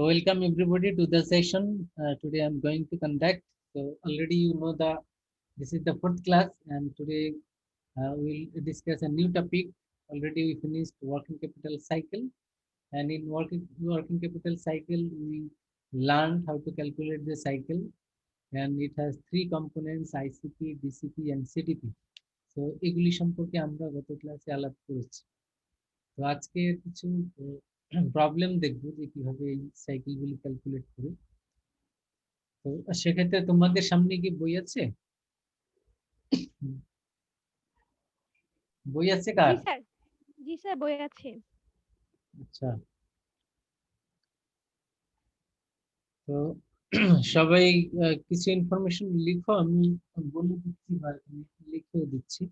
So welcome everybody to the session. Today I'm going to conduct. So already you know this is the fourth class, and today we'll discuss a new topic. Already we finished working capital cycle, and in working capital cycle we learned how to calculate the cycle, and it has three components: ICP, DCP, and CDP. So এগুলি সম্পর্কে আমরা গত ক্লাসে আলাপ করেছি। তো আজকে কিছু প্রবলেম দেখবো যে কিভাবে এই সাইকেলগুলি ক্যালকুলেট করে। তো সেক্ষেত্রে তোমাদের সামনে কি বই আছে? বই আছে কার? জি স্যার বই আছে। আচ্ছা, তো সবাই কিছু ইনফরমেশন লিখো, আমি বলে দিচ্ছি বা লিখেও দিচ্ছি।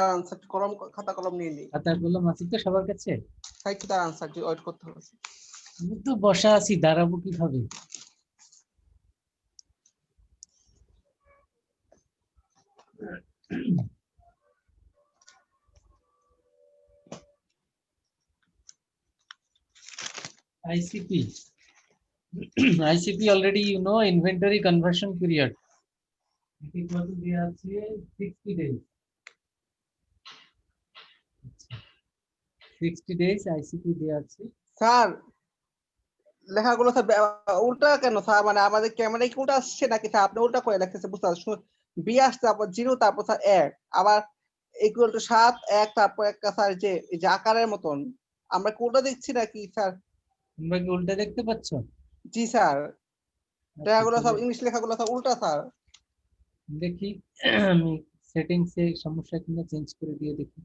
আনসার কলম খাতা কলম নিয়ে নিই। খাতা কলম আছে তো সবার কাছে? তাই কি তার আনসার ওয়েট করতে হবে? আমি তো বসা আছি, দাঁড়াবো কিভাবে? ICP. ICP already you know, inventory conversion period. It is what we are saying 60 days. 60 days ICP দেয়া আছে। স্যার লেখাগুলো স্যার উল্টা কেন স্যার? মানে আমাদের ক্যামেরায় কি উল্টা আসছে নাকি স্যার আপনি উল্টা করে লিখতেছে? বুঝতে পারছি বি আসছে, তারপর 0, তারপর স্যার 1, আবার ইকুয়াল টু 7, 1, তারপর একটা স্যার যে আকারের মতন। আমরা কি উল্টা দেখছি নাকি স্যার? তোমরা কি উল্টা দেখতে পাচ্ছ? জি স্যার, লেখাগুলো সব ইংলিশ লেখাগুলো সব উল্টা স্যার। দেখি আমি সেটিংসে সমস্যা কিনা চেঞ্জ করে দিয়ে দেখি।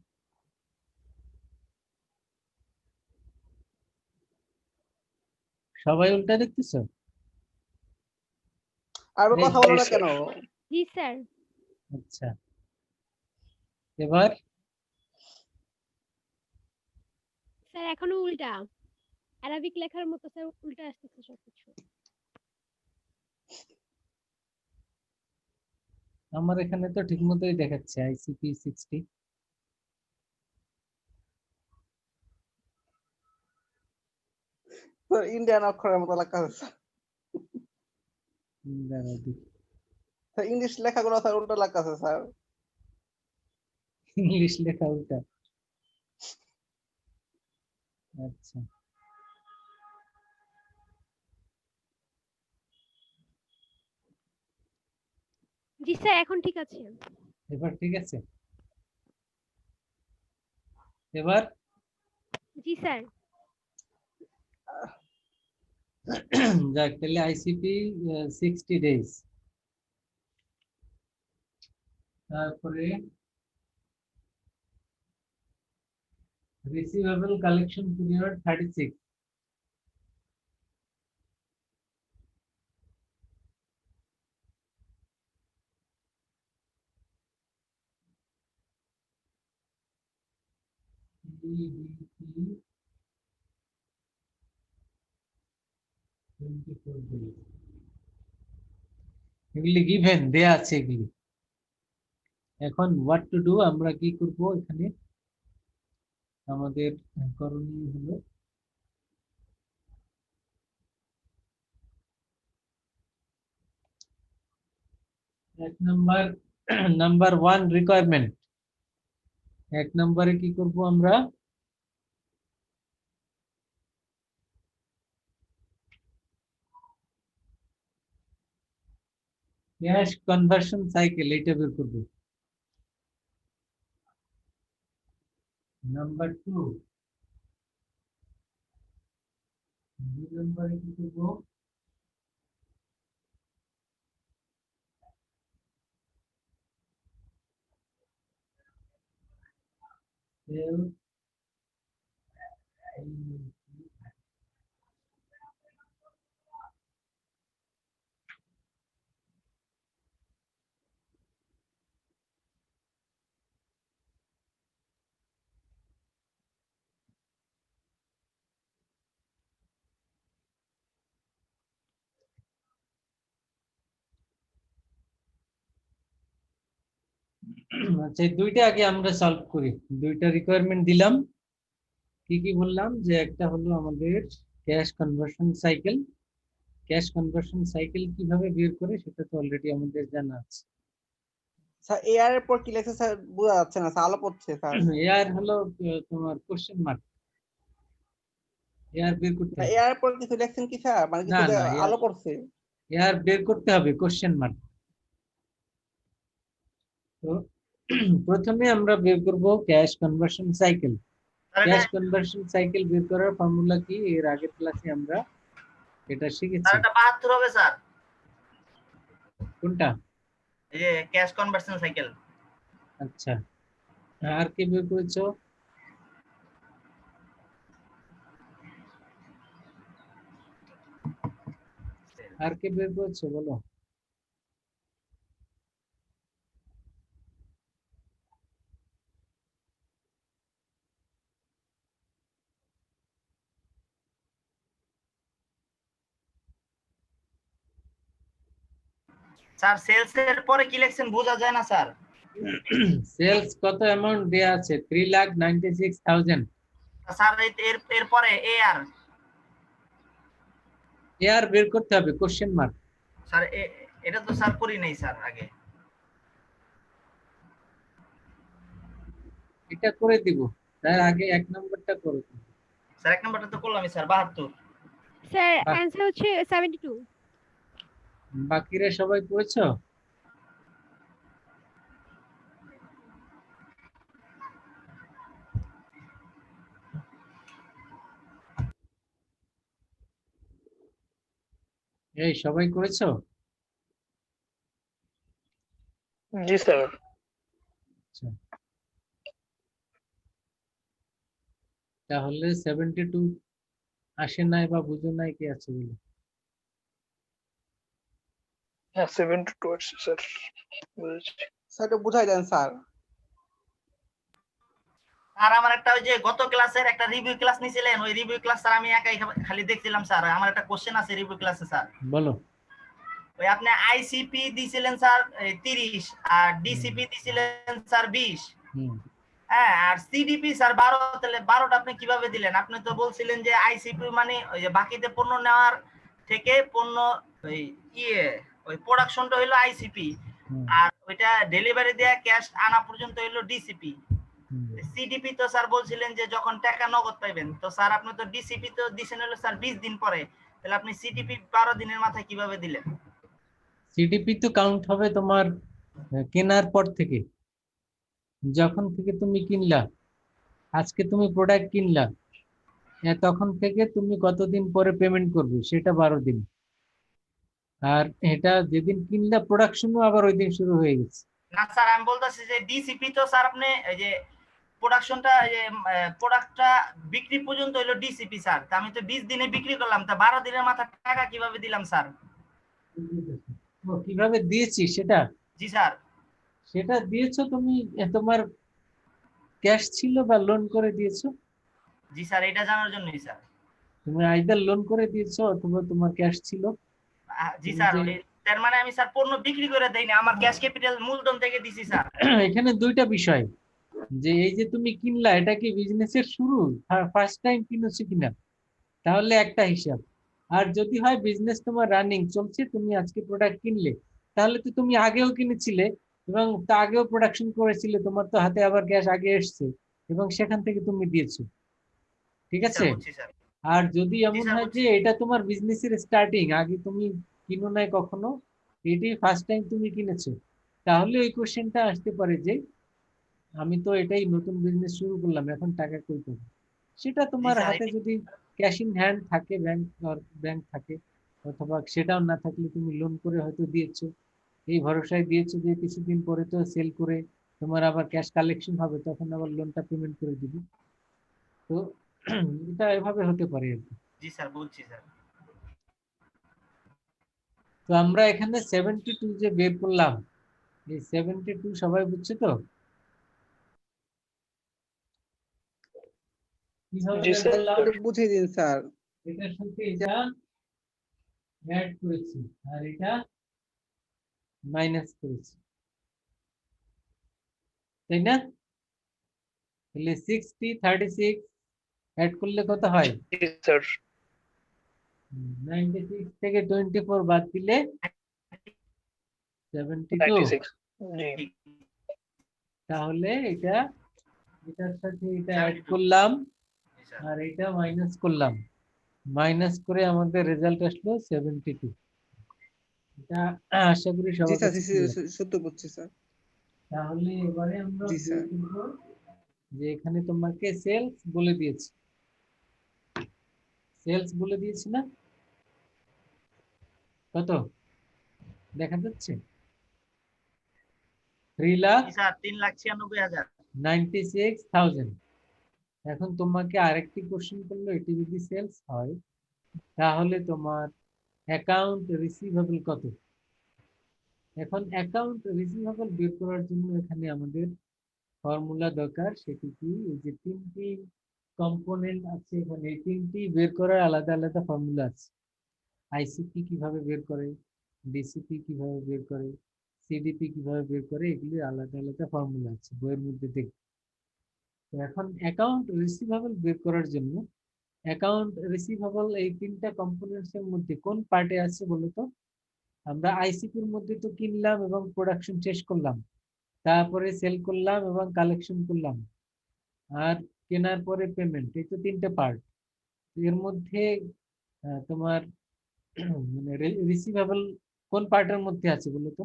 সবাই উল্টা দেখতেছো? আর কথা বলো না কেন? জি স্যার। আচ্ছা, এবার স্যার এখনো উল্টা, আরবিক লেখার মতো স্যার উল্টা আসতেছে সবকিছু। আমার এখানে তো ঠিক মতোই দেখাচ্ছে ICP 60। ইন্ডিয়ান অক্ষরের মতো লেখা আছে স্যার। ইংলিশ লেখাগুলো স্যার উল্টা লেখা আছে স্যার। ইংলিশ লেখা উল্টা? আচ্ছা, জি স্যার এখন ঠিক আছে। এবার ঠিক আছে? এবার জি স্যার। যাক, তাহলে ICP 60 days, তারপরে রিসিভেবল কালেকশন পিরিয়ড 36। এগুলি গিভেন দেয়া আছে এগুলি। এখন হোয়াট টু ডু, আমরা কি করব? এখানে আমাদের করণীয় হলো এক নাম্বার 1 রিকোয়ারমেন্ট। এক নম্বরে কি করব আমরা? ক্যাশ কনভার্সন সাইকেল, এটা বের করব। নাম্বার 2, দুই নম্বরে কি করব? সেল আচ্ছা, এই দুইটা আগে আমরা সলভ করি। দুইটা রিকোয়ারমেন্ট দিলাম, কি কি বললাম? যে একটা হলো আমাদের cash conversion cycle. Cash conversion cycle কিভাবে বের করে সেটা তো অলরেডি আমাদের জানা আছে। স্যার এআর এর পর কি লেখছে স্যার বোঝা যাচ্ছে না স্যার, আলো পড়ছে স্যার। এআর হলো তোমার কোশ্চেন মার্ক, এআর বের করতে হবে। এআর এর পর কিছু লেখছেন কি স্যার, মানে কিছু না না, আলো পড়ছে? এআর বের করতে হবে কোশ্চেন মার্ক। তো প্রথমে আমরা বের করব cash conversion cycle. Cash conversion cycle বের করার ফর্মুলা কি এর আগের ক্লাসে আমরা এটা শিখেছি। স্যার এটা 72 হবে স্যার, কোনটা? এই যে ক্যাশ কনভার্সন সাইকেল। আচ্ছা, আর কি বের করেছো? আর কি বের করেছো বলো? স্যার সেলস এর পরে কি লিখছেন বোঝা যায় না স্যার। সেলস কত অ্যামাউন্ট দেয়া আছে? 3,96,000। স্যার এর এর পরে এআর। এআর বের করতে হবে কোশ্চেন মার্ক। স্যার এটা তো স্যার করি নাই স্যার আগে। এটা করে দিব, তার আগে এক নম্বরটা করো। স্যার এক নম্বরটা তো করলামই স্যার 72। স্যার বাহ। অ্যান্সার হচ্ছে 72। বাকিরা সবাই করেছো? এই সবাই করেছো? জি স্যার। আচ্ছা, তাহলে 72 আসে নাই বা বুঝো নাই কি আছে বলো? হ্যাঁ 72 আসছে স্যার, বুঝেছি। স্যার একটু বুঝাই দেন স্যার। আর আমার একটা ওই যে গত ক্লাসের একটা রিভিউ ক্লাস নিছিলেন, ওই রিভিউ ক্লাস স্যার আমি একাই খালি দেখছিলাম স্যার। আমার একটা কোশ্চেন আছে রিভিউ ক্লাসে স্যার। বলো। ওই আপনি আইসিপি দিছিলেন স্যার 30 আর ডিসিপি দিছিলেন স্যার 20। হ্যাঁ, আর সিডিপি স্যার 12। তাহলে 12টা আপনি কিভাবে দিলেন? আপনি তো বলছিলেন যে আইসিপি মানে ওই যে বাকিতে পণ্য নেওয়ার থেকে পণ্য ওই ওই প্রোডাকশনটা হলো আইসিপি, আর ওইটা ডেলিভারি দেয়া ক্যাশ আনা পর্যন্ত হলো ডিসিপি। সিডিপি তো স্যার বলছিলেন যে যখন টাকা নগদ পাইবেন। তো স্যার আপনি তো ডিসিপি তো দিছেন হলো স্যার 20 দিন পরে, তাহলে আপনি সিডিপি 12 দিনের মাথায় কিভাবে দিলেন? সিডিপি তো কাউন্ট হবে তোমার কেনার পর থেকে, যখন থেকে তুমি কিনলা। আজকে তুমি প্রোডাক্ট কিনলা, তখন থেকে তুমি কতদিন পরে পেমেন্ট করবে সেটা 12 দিন। আর এটা যেদিন কিনলা প্রোডাকশনও আবার ওই দিন শুরু হয়ে গেছে। না স্যার আমি বলতেছি যে ডিসিপি তো স্যার আপনি এই যে প্রোডাকশনটা এই প্রোডাক্টটা বিক্রি পর্যন্ত হলো ডিসিপি স্যার। তা আমি তো 20 দিনে বিক্রি করলাম, তা 12 দিনের মাথা টাকা কিভাবে দিলাম স্যার? কিভাবে দিয়েছি সেটা? জি স্যার। সেটা দিয়েছো তুমি, তোমার ক্যাশ ছিল বা লোন করে দিয়েছো? জি স্যার, এটা জানার জন্যই স্যার। তুমি আইদার লোন করে দিয়েছো অথবা তোমার ক্যাশ ছিল। জি স্যার, তার মানে আমি স্যার পণ্য বিক্রি করে দেই না, আমার ক্যাশ ক্যাপিটাল মূলধন থেকে দিছি স্যার। এখানে দুইটা বিষয়, যে এই যে তুমি কিনলা এটা কি বিজনেসের শুরু, ফার্স্ট টাইম কিনেছো কিনা, তাহলে একটা হিসাব। আর যদি হয় বিজনেস তোমার রানিং চলছে, তুমি আজকে প্রোডাক্ট কিনলে, তাহলে তো তুমি আগেও কিনেছিলে এবং তা আগেও প্রোডাকশন করেছিলে, তোমার তো হাতে আবার ক্যাশ আগে এসছে এবং সেখান থেকে তুমি দিয়েছো। ঠিক আছে? আর যদি এমন হয় যে এটা তোমার বিজনেসের স্টার্টিং, আগে তুমি কিনো নাই কখনো, এটাই ফার্স্ট টাইম তুমি কিনেছো, তাহলে ওই কোশ্চেনটা আসতে পারে যে আমি তো এটাই নতুন বিজনেস শুরু করলাম, এখন টাকা কই পাবো। সেটা তোমার হাতে যদি ক্যাশ ইন হ্যান্ড থাকে, ব্যাংক থাকে, অথবা সেটাও না থাকলে তুমি লোন করে হয়তো দিয়েছো, এই ভরসায় দিয়েছো যে কিছুদিন পরে তো সেল করে তোমার আবার ক্যাশ কালেকশন হবে, তখন আবার লোনটা পেমেন্ট করে দিবে। তো এটা এভাবে হতে পারে আর কি। জি স্যার, বলছি স্যার। তো আমরা এখানে 72 যে বের করলাম, এই 72 সবাই বুঝছে তো? কিভাবে জি বের স্যার। করলাম? একটু বুঝিয়ে দিন স্যার। এটার সাথে এটা অ্যাড করেছি আর এটা মাইনাস করেছি, তাই না? তাহলে 60 36 অ্যাড করলে কত হয়? জি স্যার। 96 থেকে 24 বাদ দিলে 72। 96 জি তাহলে এটা এটার সাথে এটা অ্যাড 72 করলাম জি স্যার আর এটা মাইনাস করলাম, মাইনাস করে আমাদের রেজাল্ট আসলো 72। এটা আশা করি জি সবার স্যার, কাছে clear। সত্য বলছি স্যার। তাহলে এবারে আমরা জি স্যার। দেখব যে এখানে তোমাকে সেলস বলে দিয়েছি, সেলস বলে দিয়েছি না, কত দেখা যাচ্ছে? 3,96,000। এখন তোমাকে আরেকটি কোশ্চেন করলো, এটি যদি সেলস হয় তাহলে তোমার অ্যাকাউন্ট রিসিভেবল কত? এখন অ্যাকাউন্ট রিসিভেবল বের করার জন্য এখানে আমাদের ফর্মুলা দরকার, সেটি কি? এই যে তিনটি কম্পোনেন্ট আছে এখানে, এই তিনটি বের করার আলাদা আলাদা ফর্মুলা আছে। আইসিপি কিভাবে বের করে, ডিসিপি কিভাবে বের করে, সিডিপি কিভাবে বের করে, এগুলি আলাদা আলাদা ফর্মুলা আছে, বইয়ের মধ্যে দেখবে। তো এখন অ্যাকাউন্ট রিসিভেবল বের করার জন্য অ্যাকাউন্ট রিসিভেবল এই তিনটা কম্পোনেন্টস এর মধ্যে কোন পার্টে আছে বলো তো? আমরা আইসিপির মধ্যে তো কিনলাম এবং প্রোডাকশন শেষ করলাম, তারপরে সেল করলাম এবং কালেকশন করলাম, আর কেনার পরে পেমেন্ট, এই তো তিনটে পার্ট। এর মধ্যে তোমার মানে রিসিভেবল কোন পার্টের মধ্যে আছে বলো তো?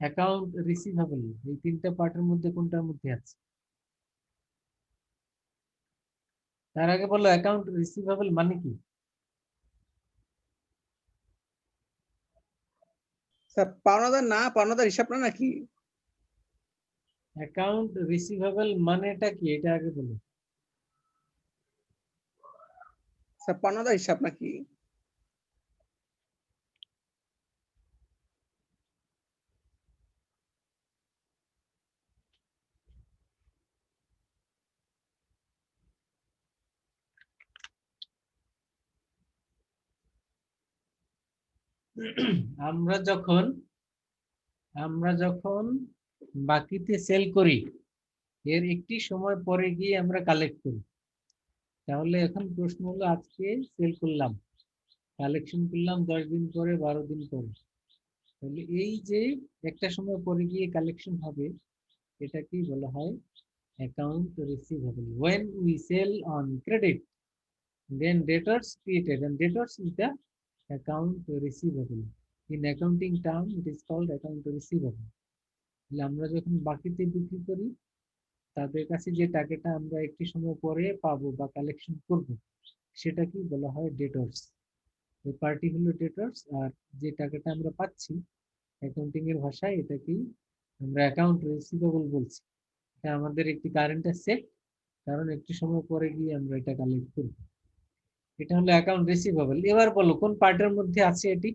অ্যাকাউন্ট রিসিভেবল এই তিনটে পার্টের মধ্যে কোনটার মধ্যে আছে? তার আগে বলো অ্যাকাউন্ট রিসিভেবল মানে কি? স্যার পাওনাদার না, পাওনাদার হিসাব না নাকি? অ্যাকাউন্ট রিসিভেবল মানেটা কি এটা আগে বলো। স্যার পাওনাদার হিসাব নাকি? আমরা যখন আমরা যখন বাকিতে সেল করি, এর একটি সময় পরে গিয়ে আমরা কালেক্ট করি। তাহলে এখন প্রশ্ন হলো, আজকে সেল করলাম, কালেকশন করলাম 10 দিন পরে, 12 দিন পরে, তাহলে এই যে একটা সময় পরে গিয়ে কালেকশন হবে, এটাকেই বলা হয় account receivable. when we sell on credit, then debtors created, and debtors is the account receivable. In accounting term it is called account receivable. আমরা যখন বাকিতে বিক্রি করি, তাদের কাছে যে টাকাটা আমরা একটি সময় পরে পাবো বা কালেকশন করব, সেটাকেই বলা হয় ডেটর্স। এই পার্টি হলো ডেটর্স, আর যে টাকাটা আমরা পাচ্ছি অ্যাকাউন্টিং এর ভাষায় এটাকেই আমরা অ্যাকাউন্ট রিসিভেবল বলছি। এটা আমাদের একটি কারেন্ট অ্যাসেট, কারণ একটি সময় পরে গিয়ে আমরা এটা কালেক্ট করব। এটা হলো অ্যাকাউন্ট রিসিভেবল। এবার বলো কোন পার্টের মধ্যে আছে এটি?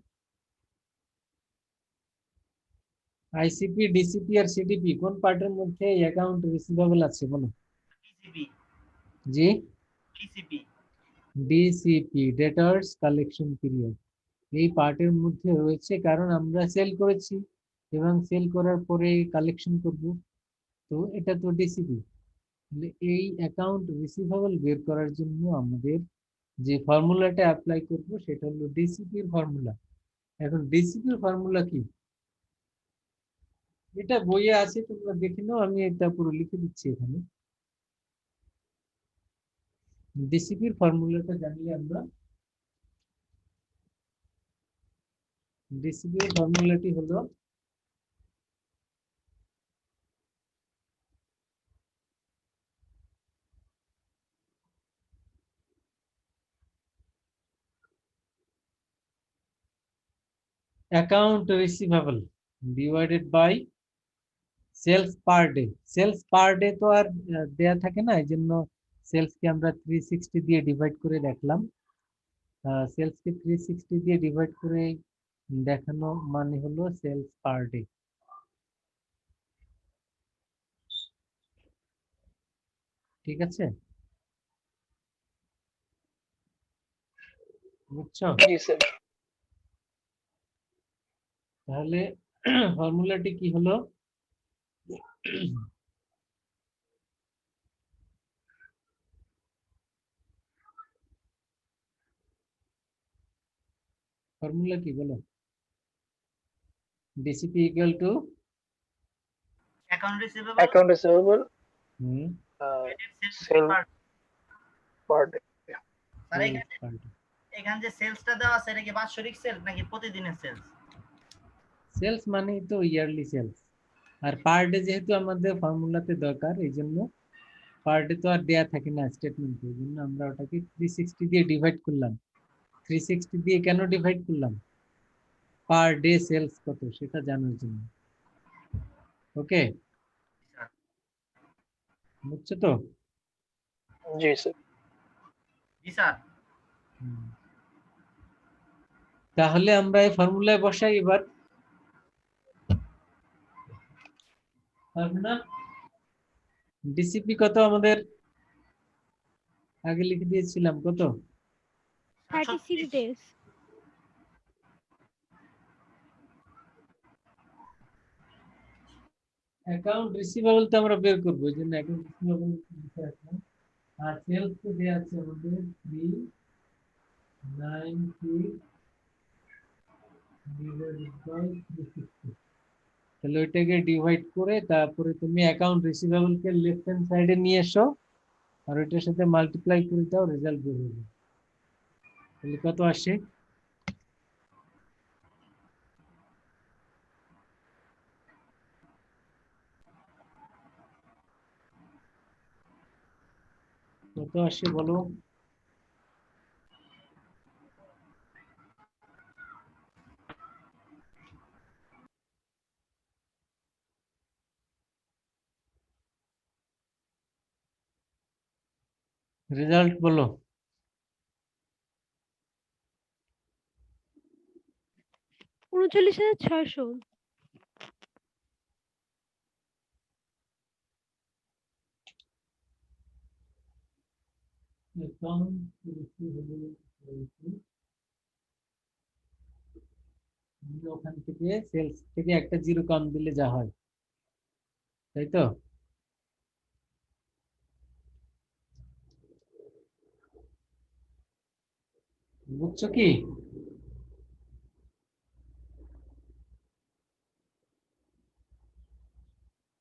আইসিপি, ডিসিপি আর সিডিপি কোন পার্টের মধ্যে অ্যাকাউন্ট রিসিভেবল আছে বলো? ডিসিপি জি, DCP DCP, debtors collection period, এই পার্টের মধ্যে রয়েছে, কারণ আমরা সেল করেছি এবং সেল করার পরে কালেকশন করব, তো এটা তো ডিসিপি। এই অ্যাকাউন্ট রিসিভেবল বের করার জন্য আমাদের যে ফর্মুলাটা অ্যাপ্লাই করব সেটা হলো ডিসিপির ফর্মুলা। এখন ডিসিপির ফর্মুলা কি? এটা বইয়ে আছে, তোমরা দেখে নাও, আমি এটা পুরো লিখে দিচ্ছি এখানে। ডিসিপির ফর্মুলাটা জানলে আমরা, ডিসিপির ফর্মুলাটি হলো account receivable divided by sales per day. Sales per day তো আর দেয়া থাকে না, এই জন্য সেলসকে আমরা 360 দিয়ে ডিভাইড করে দেখলাম। সেলসকে 360 দিয়ে ডিভাইড করে দেখানো মানে হলো সেলস পার ডে। ঠিক আছে, বুঝছো? জি স্যার তাহলে ফর্মুলাটি কি হলো? ফর্মুলা কি বলো? DCP equal to account receivable Account receivable hmm sale per day. Sir এখানে যে সেলসটা দেওয়া আছে এটা কি বাৎসরিক সেল নাকি প্রতিদিনের সেলস? সেলস মানে তো ইয়ারলি সেলস, আর পার ডে যেহেতু আমাদের ফর্মুলাতে দরকার, এই জন্য পার ডে তো আর দেয়া থাকে না স্টেটমেন্টে, এই জন্য আমরা ওটাকে 360 দিয়ে ডিভাইড করলাম। 360 দিয়ে কেন ডিভাইড করলাম? পার ডে সেলস কত সেটা জানার জন্য। ওকে, বুঝছো তো? জি স্যার। জি স্যার। তাহলে আমরা এই ফর্মুলায় বসাই এবার। না ডিসিপি কত আমাদের আগে লিখে দিয়েছিলাম, কত? 36 days। অ্যাকাউন্ট রিসিভেবল তো আমরা বের করব, এই জন্য অ্যাকাউন্ট রিসিভেবল লিখে রাখলাম। আর সেলস তো দেয়া আছে আমাদের 390 ডিভাইডেড বাই 360। তাহলে ওইটাকে ডিভাইড করে তারপরে তুমি অ্যাকাউন্ট রিসিভেবল কে লেফট হ্যান্ড সাইডে নিয়ে এসো, আর ওইটার সাথে মাল্টিপ্লাই করে দাও, রেজাল্ট বের হবে। তাহলে কত আসে? কত আসে বলো? রেজাল্ট বলো। 39,600। অ্যাকাউন্ট রিসিভেবল ওখান থেকে সেলস থেকে একটা জিরো কম দিলে যা হয়, তাই তো? বুঝছো কি?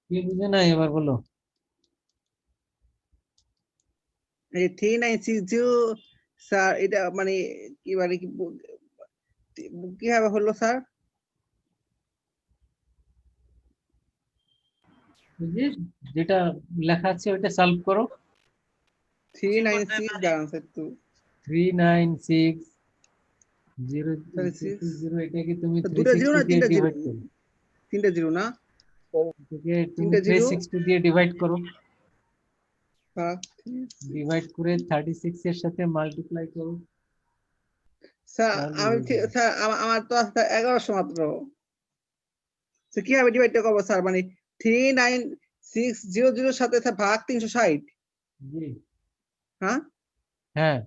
কি বুঝে না এবার বলো। এই 3960 স্যার, এটা মানে কি মানে কিভাবে হলো স্যার? যেটা লেখা আছে ওইটা সলভ করো। 396 দাঁড়ান স্যার একটু। 396 এটাকে তুমি দুটো জিরো না 360 দিয়ে তিনটা জিরো? ডিভাইড করো। তিনটা জিরো না? এটাকে তুমি তিনটা জিরো 360 দিয়ে ডিভাইড করো, হ্যাঁ। ডিভাইড করে 36 এর সাথে মাল্টিপ্লাই করো। স্যার তাহলে আমি হয়ে যাবে। স্যার আমার তো আছে 1100 মাত্র। তো কিভাবে ডিভাইডটা করবো স্যার? মানে 39600 এর সাথে স্যার ভাগ 360। জি হ্যাঁ, হ্যাঁ,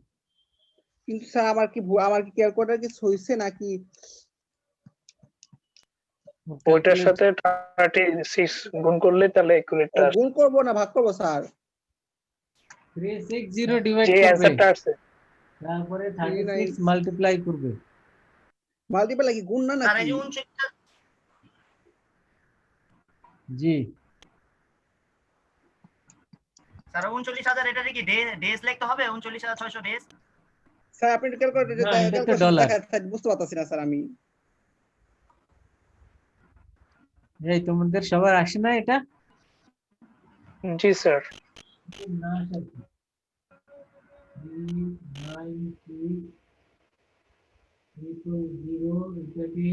কিন্তু স্যার আমার কি আমার কি ক্যালকুলেটর কি হইছে নাকি? ওইটার সাথে 36 গুণ করলে তাহলে একুরেট আসবে। গুণ করবো না ভাগ করবো স্যার? 360 ডিভাইড যে করবে, অ্যানসারটা আসছে তারপরে 36 মাল্টিপ্লাই করবে। মাল্টিপ্লাই কি গুণ না স্যার এই নাকি? যে 39 জি স্যার 39,000 এটা কি ডেজ লিখতে হবে? 39,600 ডেজ। স্যার আপনি ক্যালকুলেটর না, এটা তো ক্যালকুলেশন ডলার। দেখা বুঝতে পারতাছি না স্যার আমি। এই তোমাদের সবার আসে না এটা? জি স্যার। না আসে। 396 এটাকে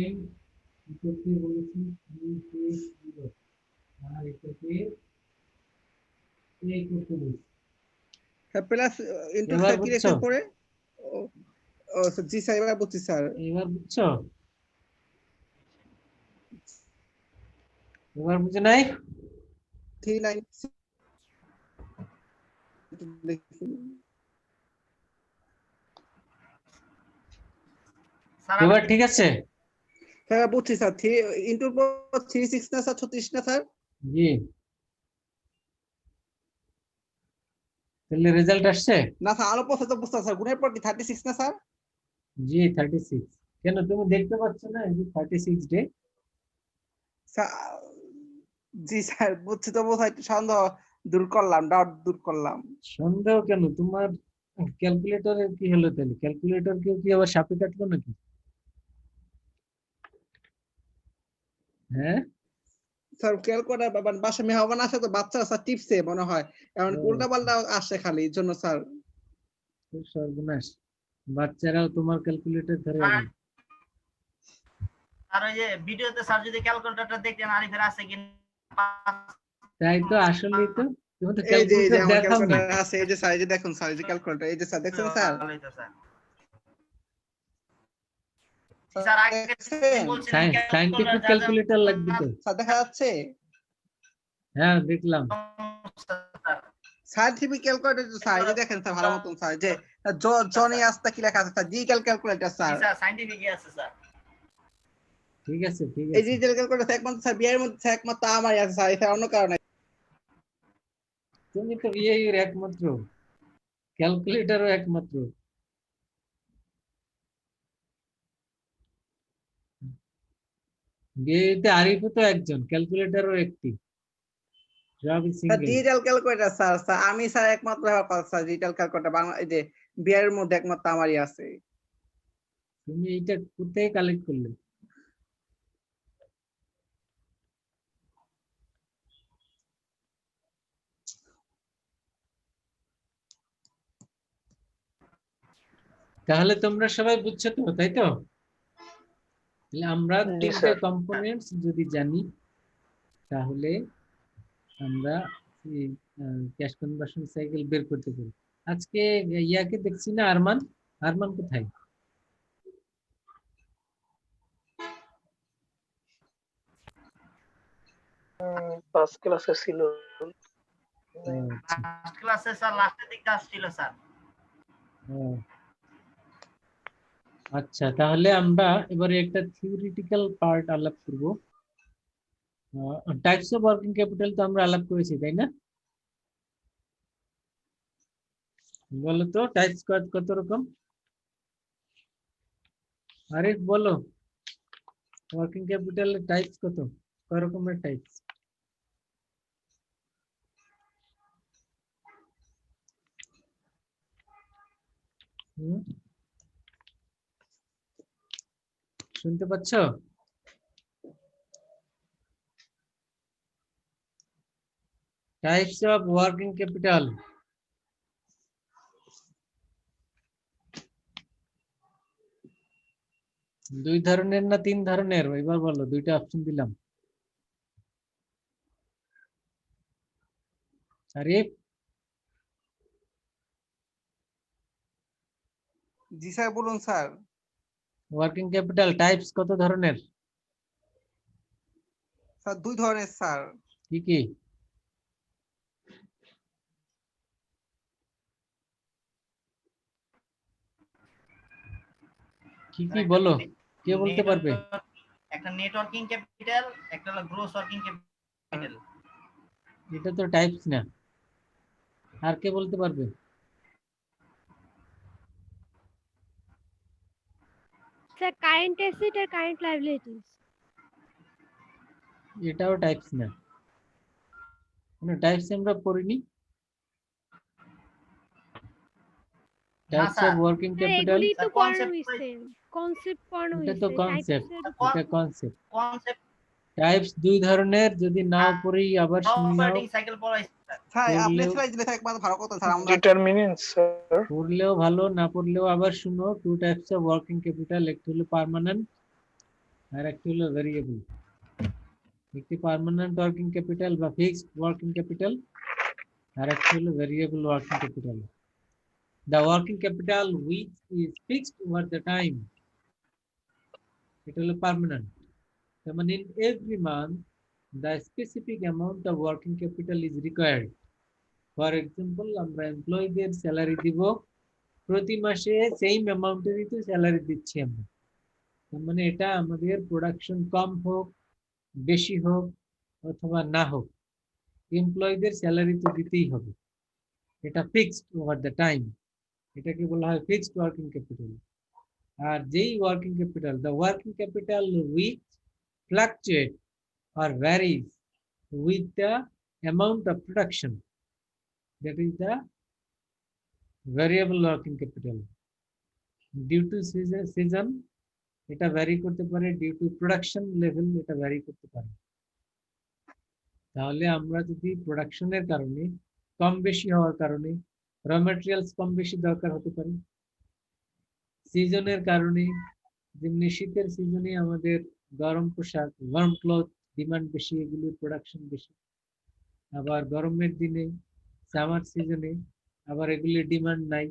এটাকে বলেছি 360, আর এটাকে এই করতে বলছি। স্যার প্লাস ইনটু এবার স্যার কি বুঝছো? রেখেছেন পরে? ও স্যার জি স্যার এবার বুঝছি স্যার। এবার বুঝছো? এবার বুঝে নাই? 396 স্যার এবার ঠিক আছে? স্যার বুঝছি স্যার। 3 ইনটু 36 না স্যার 36 না স্যার? জি, তাহলে রেজাল্ট আসছে? না স্যার আরো পথে তো বুঝতে স্যার। গুণের পর কি 36 না স্যার? জি 36। কেন তুমি দেখতে পাচ্ছ না এই যে 36 ডে? জি স্যার, বুঝছি, তো বোধহয় একটু সন্দেহ দূর করলাম, ডাউট দূর করলাম। সন্দেহ কেন? তোমার ক্যালকুলেটরে কি হলো তাহলে? ক্যালকুলেটর কেউ কি আবার সাপে কাটলো নাকি? হ্যাঁ, স্যার ক্যালকুলেটর বাসা মেহমান আসে তো বাচ্চা স্যার টিপসে মনে হয়, এখন ও, উল্টা পাল্টা আসে খালি, এই জন্য স্যার। খুব সর্বনাশ, বাচ্চারাও তোমার ক্যালকুলেটর ধরে আর আবার। আর ওই যে ভিডিওতে স্যার যদি ক্যালকুলেটরটা দেখতেন আরিফের আছে কি তাই তো, আসলেই তো, তুমি তো এই যে ক্যালকুলেটর আমার দেখাও না। ক্যালকুলেটর আছে, এই যে স্যার, এই যে দেখুন স্যার, এই যে ক্যালকুলেটর, এই যে স্যার দেখছেন স্যার? ভালোই তো স্যার। স্যার আগে দেখছেন বলছিলেন সাইন্টিফিক ক্যালকুলেটর ক্যালকুলেটর লাগবে তো। স্যার, দেখা যাচ্ছে? হ্যাঁ, দেখলাম। সায়েন্টিফিক ক্যালকুলেটর তো স্যার, এই যে দেখেন স্যার ভালো মতন স্যার, যে জনি আস্তা কি লেখা আছে sir, digital calculator sir. Sir scientific আছে স্যার। ঠিক আছে, ঠিক এই আছে। ডিজিটাল ক্যালকুলেটর একমাত্র স্যার বিয়ের মধ্যে স্যার একমাত্র আমারই আছে স্যার, এছাড়া অন্য কারণে। তুমি তো বিয়ের একমাত্র, ক্যালকুলেটরও একমাত্র। বিয়েতে আরিফও তো একজন, ক্যালকুলেটরও একটি, সবই sir single. Digital calculator sir, sir আমি স্যার একমাত্র স্যার ডিজিটাল ক্যালকুলেটর বাংলা, এই যে বিয়ের মধ্যে একমাত্র আমারই আছে। তুমি এইটা কোথায় কালেক্ট করলে? তাহলে তোমরা সবাই বুঝছো তো, তাই তো? তাহলে আমরা জি তিনটে স্যার। কম্পোনেন্টস যদি জানি, তাহলে আমরা ক্যাশ কনভার্সন সাইকেল বের করতে পারি। আজকে ইয়াকে দেখছি না, আরমান। আরমান কোথায়? ফার্স্ট ক্লাসে ছিল। ও, আচ্ছা। লাস্ট ক্লাসে স্যার লাস্টের দিকে আসছিল স্যার। ও, আচ্ছা, তাহলে আমরা এবারে একটা থিওরিটিক্যাল পার্ট আলাপ করব। টাইপস অফ ওয়ার্কিং ক্যাপিটাল তো আমরা আলাপ করেছি, তাই না? বলো তো, টাইপস কত রকম? আরিফ বলো, ওয়ার্কিং ক্যাপিটালের টাইপস কত রকমের টাইপস? শুনতে পাচ্ছ? Types of working capital. দুই ধরনের না তিন ধরনের? এবার বলো, দুইটা অপশন দিলাম। আরিফ? জি স্যার, বলুন স্যার। ওয়ার্কিং ক্যাপিটাল টাইপস কত ধরনের? স্যার দুই ধরনের স্যার। কি কি? কি কি বলো, কে বলতে পারবে? একটা নেটওয়ার্কিং ক্যাপিটাল, একটা হলো গ্রোস ওয়ার্কিং ক্যাপিটাল। এটা তো টাইপস না, আর কে বলতে পারবে? স্যার কারেন্ট অ্যাসেট আর কারেন্ট লায়াবিলিটিস। এটাও টাইপস না, মানে টাইপস আমরা পড়িনি। না types sir, of working sir capital, এগুলি তো স্যার পড়ানো কনসেপ্ট হইছে, কনসেপ্ট পড়ানো এটা তো হইছে কনসেপ্ট, টাইপসের এটা কনসেপ্ট। কনসেপ্ট টাইপস দুই ধরনের, যদি নাও পড়ি আবার শুনি নাও, অপারেটিং সাইকেল পড়াইছে স্যার। স্যার আপনি পড়লেও স্যার দিলে স্যার একমাত্র ভালো কথা স্যার, আমরা ডিটারমিনেন্ট স্যার। পড়লেও ভালো, না পড়লেও আবার শুনো। Two types of working capital, একটি হলো পার্মানেন্ট আর একটি হলো ভেরিয়েবল। একটি পার্মানেন্ট ওয়ার্কিং ক্যাপিটাল বা ফিক্সড ওয়ার্কিং ক্যাপিটাল, আর একটি হলো variable working capital. The working capital which is fixed over the time, এটা হলো পার্মানেন্ট। তার মানে in every month the specific amount of working capital is required. For example, আমরা এমপ্লয়ীদের salary দিব, প্রতি মাসে সেম অ্যামাউন্টেরই তো স্যালারি দিচ্ছি আমরা। তার মানে এটা আমাদের প্রোডাকশন কম হোক, বেশি হোক অথবা না হোক, এমপ্লয়ীদের স্যালারি তো দিতেই হবে। এটা ফিক্সড ওভার দ্য টাইম, এটাকে বলা হয় ফিক্সড ওয়ার্কিং ক্যাপিটাল। আর যেই working capital, the working capital which fluctuate or varies with the amount of production, that is the variable working capital. Due to season এটা ভ্যারি করতে পারে, due to production level এটা vary করতে পারে। তাহলে আমরা যদি প্রোডাকশনের কারণে কম বেশি হওয়ার কারণে র ম্যাটেরিয়ালস কম বেশি দরকার হতে পারে, সিজনের কারণে যেমনি শীতের সিজনে আমাদের গরম পোশাক, ওয়ার্ম ক্লথ ডিমান্ড বেশি, এগুলোর প্রোডাকশন বেশি। আবার গরমের দিনে সামার সিজনে আবার এগুলির ডিমান্ড নাই।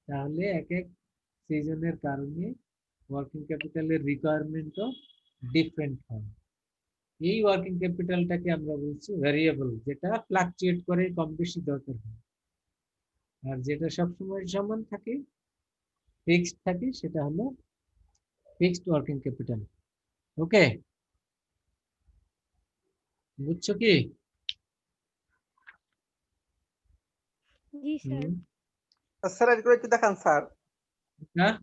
তাহলে এক এক সিজনের কারণে ওয়ার্কিং ক্যাপিটালের রিকোয়ারমেন্টও ডিফারেন্ট হয়। এই ওয়ার্কিং ক্যাপিটালটাকে আমরা বলছি ভ্যারিয়েবল, যেটা ফ্লাকচুয়েট করে, কম বেশি দরকার হয়। আর যেটা সবসময় সমান থাকে, ফিক্সড থাকে, সেটা হলো ফিক্সড ওয়ার্কিং ক্যাপিটাল। ওকে, বুঝছো কি? জি স্যার। স্যালাইড গুলো একটু দেখান স্যার। হ্যাঁ,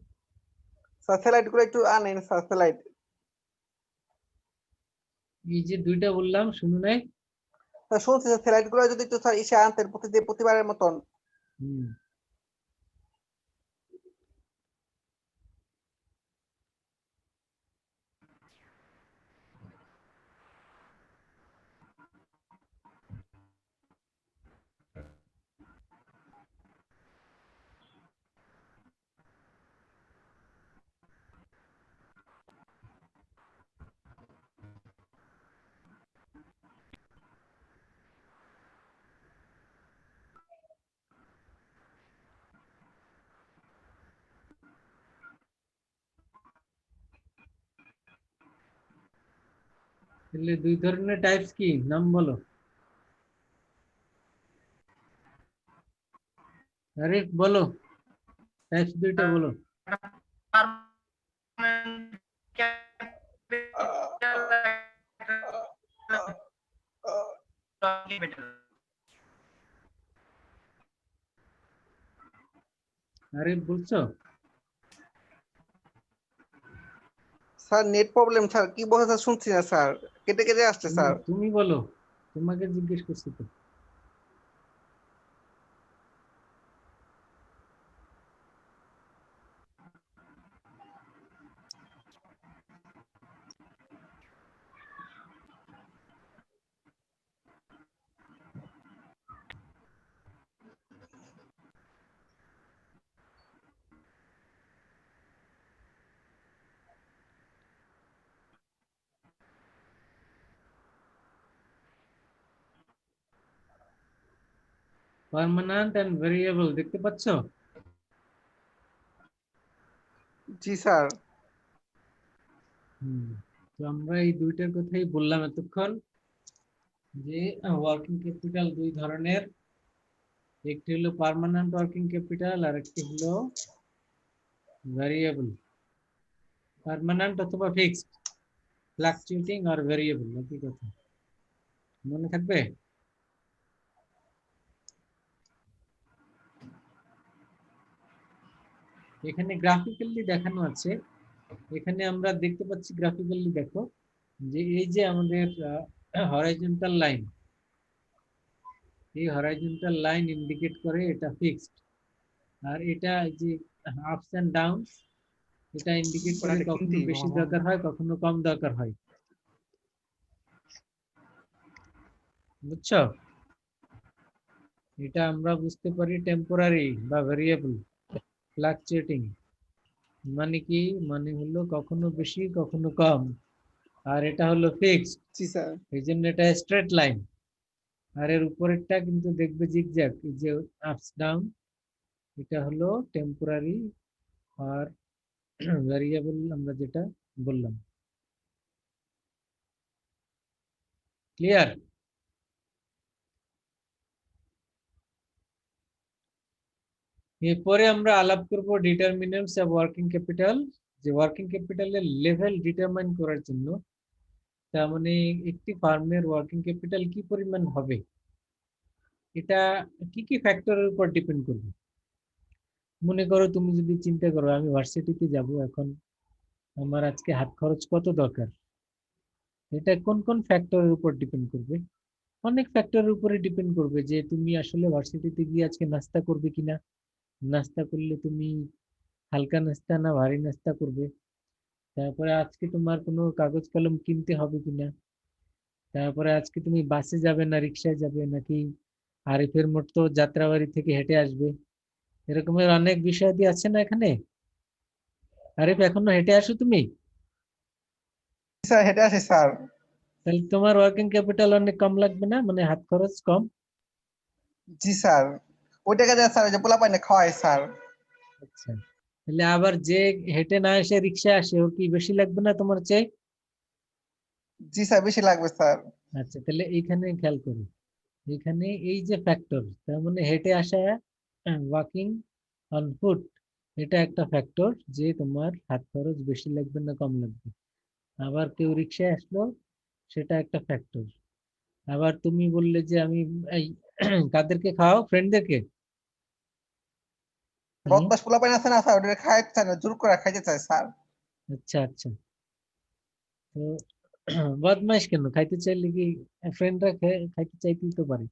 স্যার স্যালাইড গুলো একটু আনেন স্যার, স্যালাইড। এই যে দুইটা বললাম, শুনো নাই? স্যার শুনছি স্যার, স্যালাইড গুলো যদি একটু স্যার ইসে আনতেন প্রতিবারের মতন। হুম, তাহলে দুই ধরনের টাইপস কি, নাম বলো। আরে বলো, টাইপস দুইটা বলো। আরে বলছো? স্যার নেট প্রবলেম স্যার, কি বলছে স্যার শুনছি না স্যার, কেটে কেটে আসছে স্যার। তুমি বলো, তোমাকে জিজ্ঞেস করছি তো। পার্মানেন্ট এন্ড ভেরিয়েবল দেখতে পাচ্ছ? জি স্যার। তো আমরা এই দুইটার কথাই বললাম এতক্ষণ, যে ওয়ার্কিং ক্যাপিটাল দুই ধরনের, একটি হলো পার্মানেন্ট ওয়ার্কিং ক্যাপিটাল আর একটি হলো ভ্যারিয়েবল। পার্মানেন্ট অথবা ফিক্সড, ফ্লাকচুয়েটিং আর ভ্যারিয়েবল, একই কথা, মনে থাকবে? এখানে গ্রাফিক্যালি দেখানো আছে, এখানে আমরা দেখতে পাচ্ছি গ্রাফিক্যালি, দেখো যে এই যে আমাদের হরাইজন্টাল লাইন, এই হরাইজন্টাল লাইন ইন্ডিকেট করে এটা ফিক্সড, আর এটা যে আপস এন্ড ডাউনস, এটা ইন্ডিকেট করে কখনো বেশি দরকার হয়, কখনো কম দরকার হয়। বুঝছো? এটা আমরা বুঝতে পারি টেম্পোরারি বা ভেরিয়েবল, ফ্লাকচুয়েটিং মানে কি, মানে হলো কখনো বেশি কখনো কম, আর এটা হলো ফিক্সড, জি স্যার। এই জন্য এটা স্ট্রেট লাইন। আর এর উপরেরটা কিন্তু দেখবে জিগজ্যাগ, এই যে আপস ডাউন, এটা হলো টেম্পোরারি আর ভেরিয়েবল আমরা যেটা বললাম। ক্লিয়ার? এরপরে আমরা আলাপ করব ডিটারমিনেন্টস অফ ওয়ার্কিং ক্যাপিটাল, যে ওয়ার্কিং ক্যাপিটালের লেভেল ডিটারমাইন করার জন্য, তার মানে একটি ফার্মের ওয়ার্কিং ক্যাপিটাল কি পরিমাণ হবে, এটা কি কি ফ্যাক্টরের উপর ডিপেন্ড করবে। মনে করো তুমি যদি চিন্তা করো আমি ভার্সিটিতে যাব, এখন আমার আজকে হাত খরচ কত দরকার, এটা কোন কোন ফ্যাক্টরের উপর ডিপেন্ড করবে? অনেক ফ্যাক্টরের উপরে ডিপেন্ড করবে যে তুমি আসলে ভার্সিটিতে গিয়ে আজকে নাস্তা করবে কিনা, নাস্তা করলে তুমি হালকা নাস্তা না ভারী নাস্তা করবে, তারপরে আজকে তোমার কোনো কাগজ কলম কিনতে হবে কিনা, তারপরে আজকে তুমি বাসে যাবে না রিক্সায় যাবে, নাকি আরিফের মতো যাত্রাবাড়ি থেকে হেঁটে আসবে, এরকমের অনেক বিষয়াদি আছে না এখানে। আরিফ এখনো হেঁটে আসো তুমি? স্যার হেঁটে আসি স্যার। তাহলে তোমার ওয়ার্কিং ক্যাপিটাল অনেক কম লাগবে না, মানে হাত খরচ কম? জি স্যার, ওই টাকা দিয়ে স্যার ওই যে পোলাপাইনে খাওয়াই স্যার। আচ্ছা, তাহলে আবার যে হেঁটে না এসে রিক্সায় আসে ওর কি বেশি লাগবে না তোমার চেয়ে? জি স্যার, বেশি লাগবে স্যার। আচ্ছা, তাহলে এইখানে খেয়াল করো, এখানে এই যে ফ্যাক্টর, তার মানে হেঁটে আসা, ওয়াকিং অন ফুট, এটা একটা ফ্যাক্টর যে তোমার হাত খরচ বেশি লাগবে না কম লাগবে। আবার কেউ রিক্সায় আসলো, সেটা একটা ফ্যাক্টর। আবার তুমি বললে যে আমি এই কাদেরকে খাওয়াও, ফ্রেন্ডদেরকে? বদমাস পোলাপাইন আছে না স্যার, ওদের খাইতে চায় না, জোর করে খাইতে চায় স্যার। আচ্ছা আচ্ছা, তো বদমাইশ কেন? খাইতে চাইলে কি ফ্রেন্ডরা খাইতে চাইতেই তো পারে।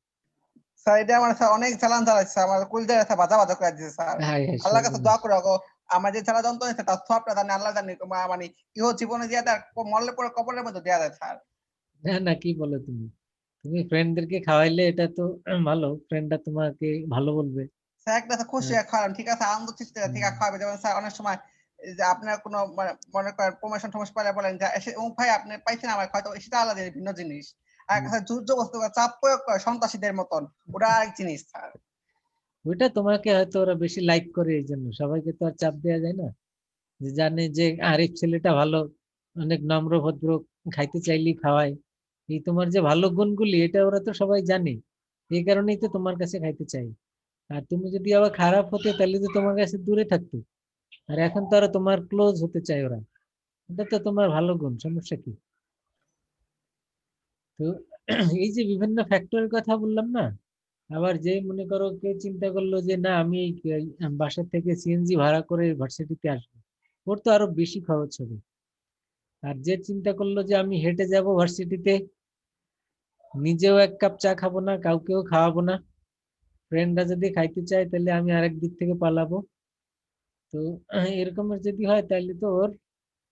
স্যার এটা আমার স্যার অনেক চালান চালাচ্ছে, আমার কলিজার স্যার বাজা বাজা করে দিয়েছে স্যার। হায় হায়, আল্লাহর কাছে সর্বনাশ। দোয়া করে গো, আমার যে জ্বালা যন্ত্রণা হয়েছে তার সবটা জানি আল্লাহ জানি, মানে ইহ জীবনে দিয়ে দেয়, মরলে পরে কবরের মধ্যে দেওয়া যায় স্যার। না না, কি বলো তুমি? তুমি ফ্রেন্ডদেরকে খাওয়াইলে এটা তো ভালো, ফ্রেন্ডরা তোমাকে ভালো বলবে। স্যার একটা স্যার খুশি হ্যাঁ, হয়ে খাওয়ান, ঠিক আছে, আনন্দ চিত্তে ঠিক আছে খাওয়াবে। যেমন স্যার অনেক সময় এই যে আপনার কোনো মনে করেন প্রমোশন টমোশন পাইলে বলেন যে এসে ও ভাই আপনি পাইছেন, আমার হয়তো সেটা আলাদা ভিন্ন জিনিস। আর একটা স্যার যুদ্ধ বস্তু চাপ প্রয়োগ করে সন্ত্রাসীদের মতন, ওটা আরেক জিনিস স্যার। ওইটা তোমাকে হয়তো ওরা বেশি লাইক করে, এই জন্য সবাইকে তো আর চাপ দেওয়া যায় না, যে জানে যে আরিফ ছেলেটা ভালো, অনেক নম্র ভদ্র, খাইতে চাইলেই খাওয়ায়, এই তোমার যে ভালো গুণগুলি এটা ওরা তো সবাই জানে, এই কারণেই তো তোমার কাছে খাইতে চাই। আর তুমি যদি আবার খারাপ হতে তাহলে তো তোমার কাছে দূরে থাকতো, আর এখন তো আরো তোমার ক্লোজ হতে চাই ওরা, এটা তো তোমার ভালো গুণ, সমস্যা কি? তো এই যে বিভিন্ন ফ্যাক্টরের কথা বললাম না, আবার যে মনে করো কেউ চিন্তা করলো যে না আমি বাসা থেকে সিএনজি ভাড়া করে ভার্সিটিতে আসবো, ওর তো আরো বেশি খরচ হবে। আর যে চিন্তা করলো যে আমি হেঁটে যাব ভার্সিটিতে, নিজেও এক কাপ চা খাবো না, কাউকেও খাওয়াবো না, ফ্রেন্ডরা যদি খাইতে চায় তাহলে আমি আরেক দিক থেকে পালাবো, তো এরকমের যদি হয় তাহলে তো ওর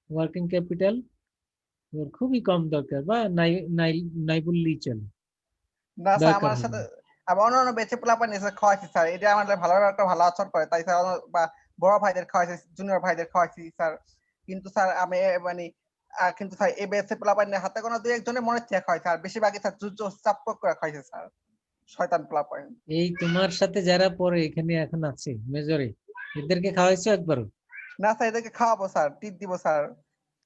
ওয়ার্কিং ক্যাপিটাল ওর খুবই কম দরকার, বা নাই নাই নাই বললেই চলে, না স্যার দরকার আমার হবে সাথে না। আবার অন্যান্য বেঁচে পোলাপাইন এসে খাওয়াইছি স্যার, এটা আমার ভালো একটা ভালো আচরণ করে, তাই স্যার বা বড় ভাইদের খাওয়াইছি, জুনিয়র ভাইদের খাওয়াইছি স্যার। কিন্তু স্যার আমি মানে কিন্তু স্যার এই বেঁচে পোলাপাইনের হাতে কোনো দুই একজনের মনে থেকে খাওয়াইছে, আর বেশিরভাগই স্যার যুদ্ধ চাপ প্রয়োগ করে খাওয়াইছে স্যার, শয়তান পোলাপাইন। এই তোমার সাথে যারা পড়ে এখানে এখন আছে মেজরে, এদেরকে খাওয়াইছো একবারও? না স্যার, এদেরকে খাওয়াবো স্যার, ট্রিট দিব স্যার।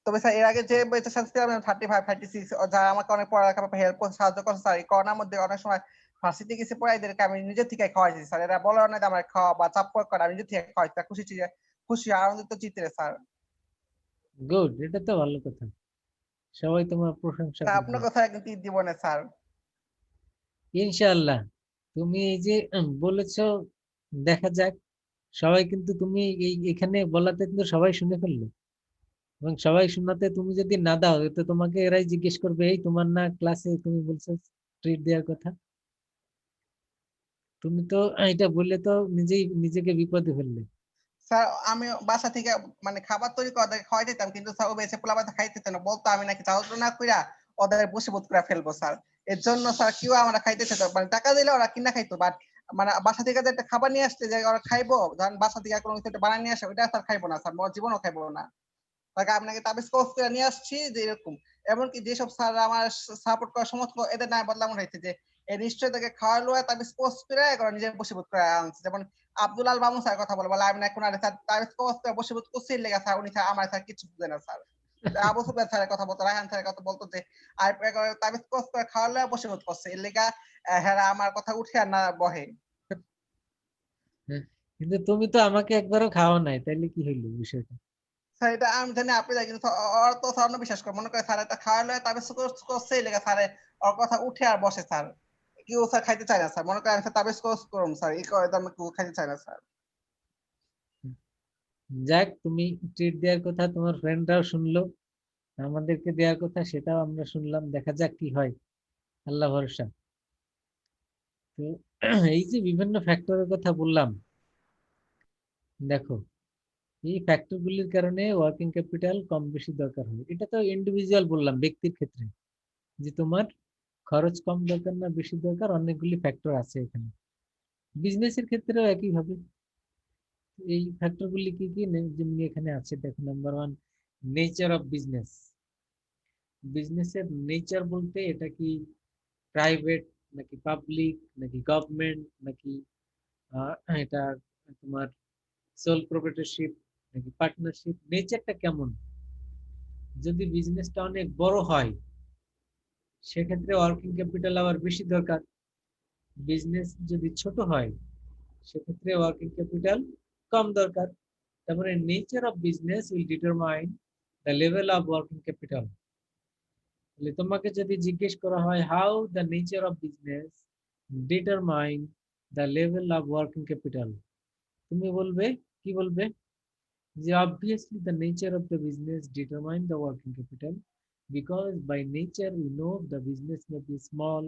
তবে স্যার এর আগে যে বেঁচে সাথে ছিলাম 35 36, যারা আমাকে অনেক পড়ালেখা হেল্প করছে, সাহায্য করছে স্যার, এই করোনার মধ্যে অনেক সময় ভার্সিটি গেছে পড়া, এদেরকে আমি নিজে থেকে খাওয়াইছি স্যার। এরা বলে না যে আমার খাওয়া বা চাপ প্রয়োগ করে, আমি নিজে থেকে খাওয়াইছি স্যার, খুশি আনন্দিত চিত্রে স্যার। গুড, এটা তো ভালো কথা, সবাই তোমার প্রশংসা স্যার করবে। আপনার কথা একদিন ট্রিট দিব না স্যার। ইনশাআল্লাহ। তুমি এই যে বলেছো, দেখা যাক, সবাই কিন্তু তুমি এই এখানে বলাতে কিন্তু সবাই শুনে ফেললো, এবং সবাই শোনাতে তুমি যদি না দাও তো তোমাকে এরাই জিজ্ঞেস করবে, এই তোমার না ক্লাসে তুমি বলছো ট্রিট দেওয়ার কথা, তুমি তো এটা বললে তো নিজেই নিজেকে বিপদে ফেললে। স্যার আমি বাসা থেকে মানে খাবার তৈরি করে ওদের খাওয়াই দিতাম, কিন্তু স্যার ও বেঁচে পোলাপাতে খাইতে চায় না, বলতো আমি নাকি চাউল না কইরা ওদের বসীভূত করে ফেলবো স্যার। এর জন্য স্যার কেউ আমরা খাইতে চাইতো, মানে টাকা দিলে ওরা কিনা খাইতো, বাট মানে বাসা থেকে যে একটা খাবার নিয়ে আসতে যে ওরা খাইবো, ধরেন বাসা থেকে কোনো কিছু একটা বানায় নিয়ে আসে, ওইটা স্যার খাইবো না স্যার, মোর জীবনও খাইবো না। তাকে আপনাকে তাবিজ কোর্স করে নিয়ে আসছি যে এরকম। এমনকি যেসব স্যার আমার সাপোর্ট করার সমস্ত এদের নাই বদলাম হয়েছে, যে এই নিশ্চয় তাকে খাওয়ালো তাবিজ কোর্স করে করে নিজের বসীভূত করে আনছে। যেমন আব্দুল আল মামুন স্যার কথা বলে আমি না কোন স্যার তাবিজ কোর্স করে বসীভূত করছি লেগে স্যার, উনি স্যার আমার স্যার কিছু বুঝে না স্যার। আবু সুফিয়ান স্যারের কথা বলতো, রায়হান স্যারের কথা বলতো যে আর তাবিজ কোর্স করে খাওয়ালে বসীভূত করছে, এর লেগা হ্যাঁ আমার কথা উঠে আর না বহে। হ্যাঁ, কিন্তু তুমি তো আমাকে একবারও খাওয়া নাই, তাইলে কি হইলো বিষয়টা? স্যার এটা আমি জানি আপনি জানেন, কিন্তু ওর তো স্যার অন্য বিশ্বাস করে, মনে করে স্যার এটা খাওয়ালে তাবিজ কোর্স করছে এই লেগে স্যার ওর কথা উঠে আর বসে স্যার। কেউ স্যার খাইতে চায় না স্যার, মনে করেন স্যার তাবিজ কোর্স করুন স্যার, এই করে আমি কেউ খাইতে চায় না স্যার। যাক, তুমি ট্রিট দেওয়ার কথা তোমার ফ্রেন্ডরাও শুনলো, আমাদেরকে দেওয়ার কথা সেটাও আমরা শুনলাম, দেখা যাক কি হয়, আল্লাহ ভরসা। তো এই যে বিভিন্ন ফ্যাক্টরের কথা বললাম, দেখো এই ফ্যাক্টরগুলির কারণে ওয়ার্কিং ক্যাপিটাল কম বেশি দরকার হয়। এটা তো ইন্ডিভিজুয়াল বললাম, ব্যক্তির ক্ষেত্রে, যে তোমার খরচ কম দরকার না বেশি দরকার, অনেকগুলি ফ্যাক্টর আছে এখানে। বিজনেসের ক্ষেত্রেও একইভাবে এই ফ্যাক্টরগুলি কি কি যেমনি এখানে আছে, দেখো। Number 1, nature of business. বিজনেসের নেচার বলতে এটা কি প্রাইভেট নাকি পাবলিক নাকি গভর্নমেন্ট নাকি এটা তোমার সোল প্রপ্রাইটরশিপ নাকি পার্টনারশিপ, নেচারটা কেমন। যদি বিজনেসটা অনেক বড় হয় সেক্ষেত্রে ওয়ার্কিং ক্যাপিটাল আবার বেশি দরকার। বিজনেস যদি ছোট হয় সেক্ষেত্রে ওয়ার্কিং ক্যাপিটাল কম দরকার। তারপরে nature of business will determine the level of working capital. তাহলে তোমাকে যদি জিজ্ঞেস করা হয় how the nature of business determine the level of working capital, তুমি বলবে কি বলবে, যে obviously the nature of the business determine the working capital, because by nature we know the business may be small,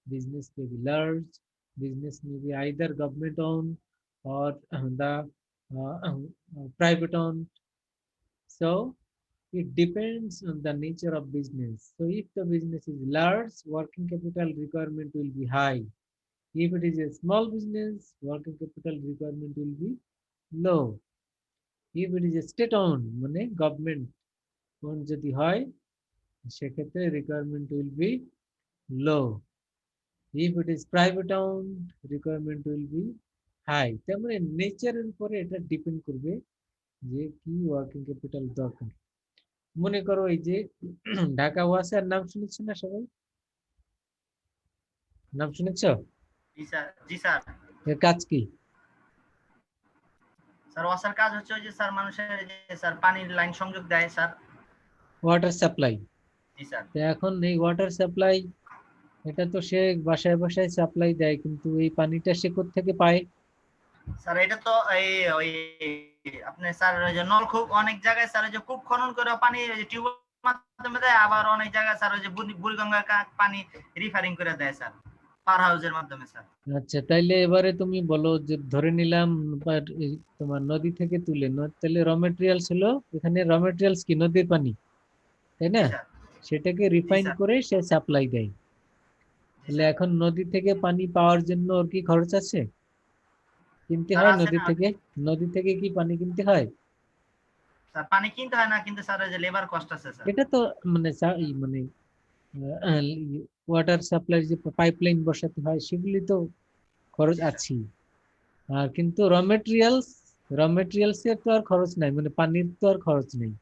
business may be large, business may be either government owned or the private owned. So it depends on the nature of business. So if the business is large, working capital requirement will be high. If it is a small business, working capital requirement will be low. If it is a state owned, মানে government owned যদি হয় সেক্ষেত্রে requirement will be low. If it is private owned, requirement will be high. তার মানে নেচারের উপরে এটা depend করবে যে কি ওয়ার্কিং ক্যাপিটাল দরকার। মনে করো এই যে ঢাকা ওয়াসার নাম শুনেছো না সবাই, নাম শুনেছো? জি স্যার, জি স্যার। এর কাজ কি? স্যার ওয়াসার কাজ হচ্ছে ওই যে স্যার মানুষের যে স্যার পানির লাইন সংযোগ দেয় স্যার, ওয়াটার সাপ্লাই। জি স্যার। তো এখন এই ওয়াটার সাপ্লাই এটা তো সে বাসায় বাসায় সাপ্লাই দেয়, কিন্তু এই পানিটা সে কোত্থেকে পায়? স্যার এটা তো এই ওই আপনি স্যার ওই যে নলকূপ, অনেক জায়গায় স্যার ওই যে কূপ খনন করে পানি ওই যে টিউবের মাধ্যমে দেয়, আবার অনেক জায়গায় স্যার ওই যে বুড়িগঙ্গার পানি রিফারিং করে দেয় স্যার, পার হাউসের মাধ্যমে স্যার। আচ্ছা, তাইলে এবারে তুমি বলো যে ধরে নিলাম তোমার নদী থেকে তুলে, তাহলে র মেটেরিয়ালস হলো, এখানে র মেটেরিয়ালস কি নদীর পানি, তাই না? সেটাকে রিফাইন করে সে সাপ্লাই দেয়। তাহলে এখন নদী থেকে পানি পাওয়ার জন্য ওর কি খরচ আছে? কিনতে হয় নদী থেকে? নদী থেকে কি পানি কিনতে হয়? স্যার পানি কিনতে হয় না, কিন্তু স্যার ওই যে লেবার কস্ট আছে স্যার। এটা তো মানে মানে ওয়াটার সাপ্লাই যে পাইপলাইন বসাতে হয় সেগুলি তো খরচ আছে। আর কিন্তু র মেটেরিয়ালস এর তো আর খরচ নাই, মানে পানির তো আর খরচ নেই,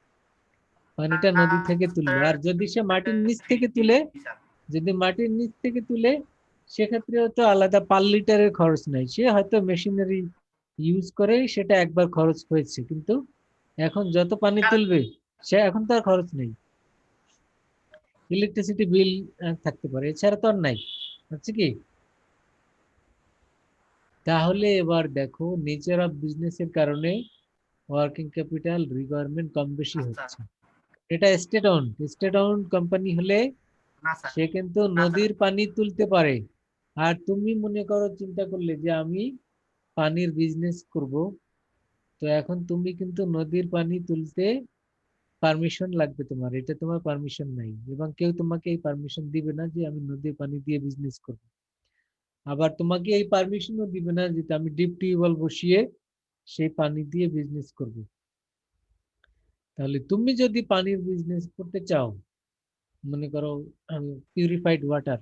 পানিটা নদী থেকে তুললে। আর যদি সে মাটির নিচ থেকে তুলে, যদি মাটির নিচ থেকে তুলে সেক্ষেত্রে তো আলাদা পার লিটারের খরচ নাই, সে হয়তো মেশিনারি ইউজ করে সেটা একবার খরচ হয়েছে, কিন্তু এখন যত পানি তুলবে সে এখন তো আর খরচ নেই, ইলেকট্রিসিটি বিল থাকতে পারে, এছাড়া তো আর নাই, হচ্ছে কি? তাহলে এবার দেখো নেচার অফ বিজনেস এর কারণে ওয়ার্কিং ক্যাপিটাল রিকোয়ারমেন্ট কম বেশি হচ্ছে। এটা স্টেট ওন্ড কোম্পানি হলে সে কিন্তু নদীর পানি তুলতে পারে। আর তুমি মনে করো চিন্তা করলে যে আমি পানির বিজনেস করব, তো এখন তুমি কিন্তু নদীর পানি তুলতে পারমিশন লাগবে তোমার, এটা তোমার পারমিশন নাই, এবং কেউ তোমাকে এই পারমিশন দিবে না যে আমি নদীর পানি দিয়ে বিজনেস করব। আবার তোমাকে এই পারমিশনও দিবে না যে আমি ডিপ টিউবওয়েল বসিয়ে সেই পানি দিয়ে বিজনেস করব। তাহলে তুমি যদি পানির বিজনেস করতে চাও, মনে করো পিউরিফাইড ওয়াটার,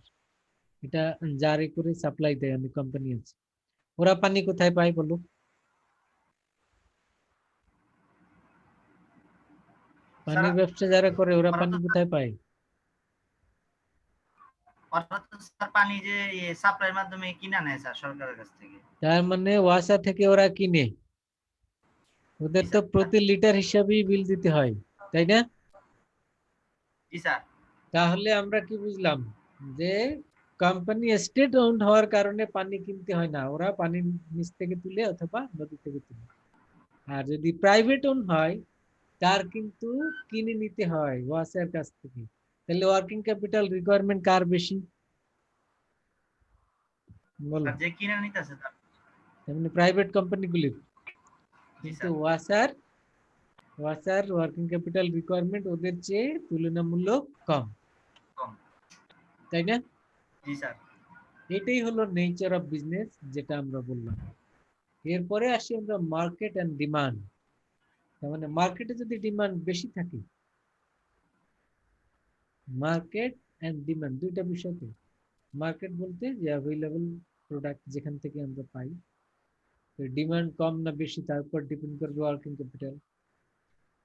এটা জারে করে সাপ্লাই দেয় অনেক কোম্পানি আছে, ওরা পানি কোথায় পায় বলো? পানির ব্যবসা যারা করে ওরা পানি কোথায় পায়? পানি যে সাপ্লাইয়ের মাধ্যমে কিনে নেয় স্যার সরকারের কাছ থেকে। তার মানে ওয়াসা থেকে ওরা কিনে, ওদের তো প্রতি লিটার হিসাবেই বিল দিতে হয়, তাই না? জি স্যার। তাহলে আমরা কি বুঝলাম, যে কোম্পানি স্টেট ওন্ড হওয়ার কারণে পানি কিনতে হয় না, ওরা পানি নিচ থেকে তুলে অথবা নদী থেকে তুলে। আর যদি প্রাইভেট ওন হয় তার কিন্তু কিনে নিতে হয় ওয়াসার কাছ থেকে। তাহলে ওয়ার্কিং ক্যাপিটাল রিকোয়ারমেন্ট কার বেশি বলো? আর যে কিনে নিতেছে তার। মানে প্রাইভেট কোম্পানিগুলির। জি কিন্তু স্যার। ওয়াসার ওয়ার্কিং ক্যাপিটাল রিকোয়ারমেন্ট ওদের চেয়ে তুলনামূলক কম, কম। তাই না? জি স্যার। এটাই হলো নেচার অফ বিজনেস যেটা আমরা বললাম। এরপরে আসি আমরা মার্কেট এন্ড ডিমান্ড। তার মানে মার্কেটে যদি ডিমান্ড বেশি থাকে, মার্কেট এন্ড ডিমান্ড দুইটা বিষয়তে। মার্কেট বলতে যে অ্যাভেলেবল প্রোডাক্ট যেখান থেকে আমরা পাই, ডিমান্ড কম না বেশি তার উপর ডিপেন্ড করবে ওয়ার্কিং ক্যাপিটাল।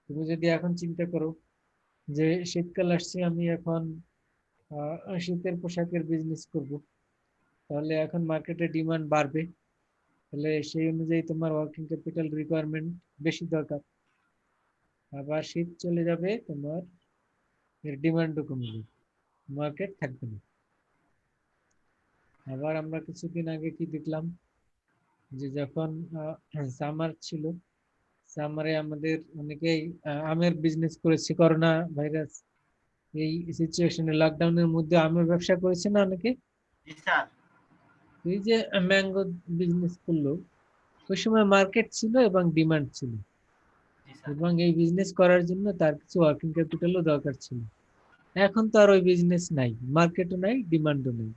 তুমি যদি এখন চিন্তা করো যে শীতকাল আসছে, আমি এখন শীতের পোশাকের বিজনেস করব, তাহলে এখন মার্কেটে ডিমান্ড বাড়বে, তাহলে সেই অনুযায়ী তোমার ওয়ার্কিং ক্যাপিটাল রিকোয়ারমেন্ট বেশি দরকার। আবার শীত চলে যাবে, তোমার এর ডিমান্ডও কমে যাবে, মার্কেট থাকবে না। আবার আমরা কিছুদিন আগে কি দেখলাম যে যখন সামার ছিল, সামারে আমাদের অনেকেই আমের বিজনেস করেছে, করোনা ভাইরাস এই সিচুয়েশনে লকডাউনের মধ্যে আমের ব্যবসা করেছে না অনেকে? জি স্যার। এই যে ম্যাঙ্গো বিজনেস করলো, ওই সময় মার্কেট ছিল এবং ডিমান্ড ছিল, জি স্যার। এবং এই বিজনেস করার জন্য তার কিছু ওয়ার্কিং ক্যাপিটালও দরকার ছিল। এখন তো আর ওই বিজনেস নাই, মার্কেটও নাই, ডিমান্ডও নেই,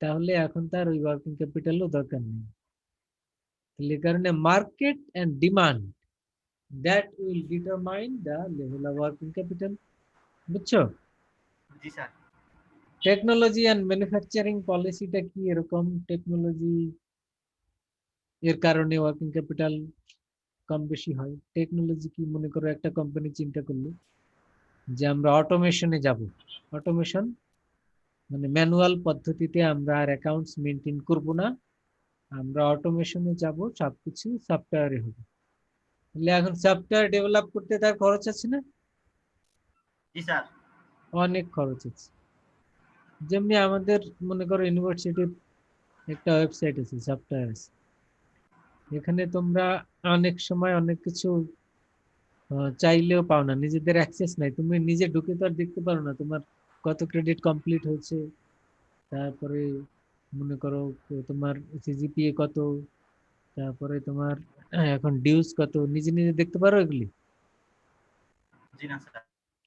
তাহলে এখন তার ওই ওয়ার্কিং ক্যাপিটালও দরকার নেই। তাহলে কারণে market and demand that will determine the level of working capital. বুঝছো? জি স্যার। টেকনোলজি এন্ড ম্যানুফ্যাকচারিং পলিসিটা কি এরকম, টেকনোলজি এর কারণে ওয়ার্কিং ক্যাপিটাল কম বেশি হয়। টেকনোলজি কি, মনে করো একটা কোম্পানি চিন্তা করলো যে আমরা অটোমেশনে যাব, অটোমেশন মানে ম্যানুয়াল পদ্ধতিতে আমরা আর অ্যাকাউন্টস মেনটেন করব না, আমরা অটোমেশনে যাব, সবকিছু সফটওয়্যারে হবে। তাহলে এখন সফটওয়্যার ডেভেলপ করতে তার খরচ আছে না? জি স্যার। অনেক খরচ আছে। যেমনি আমাদের মনে করো ইউনিভার্সিটির একটা ওয়েবসাইট আছে, সফটওয়্যার আছে, এখানে তোমরা অনেক সময় অনেক কিছু চাইলেও পাও না, নিজেদের অ্যাক্সেস নাই, তুমি নিজে ঢুকে তো আর দেখতে পারো না তোমার কত ক্রেডিট কমপ্লিট হয়েছে, তারপরে মনে করো তোমার সিজিপিএ কত, তারপরে তোমার এখন ডিউস কত, নিজে নিজে দেখতে পারো এগুলি? জি না স্যার।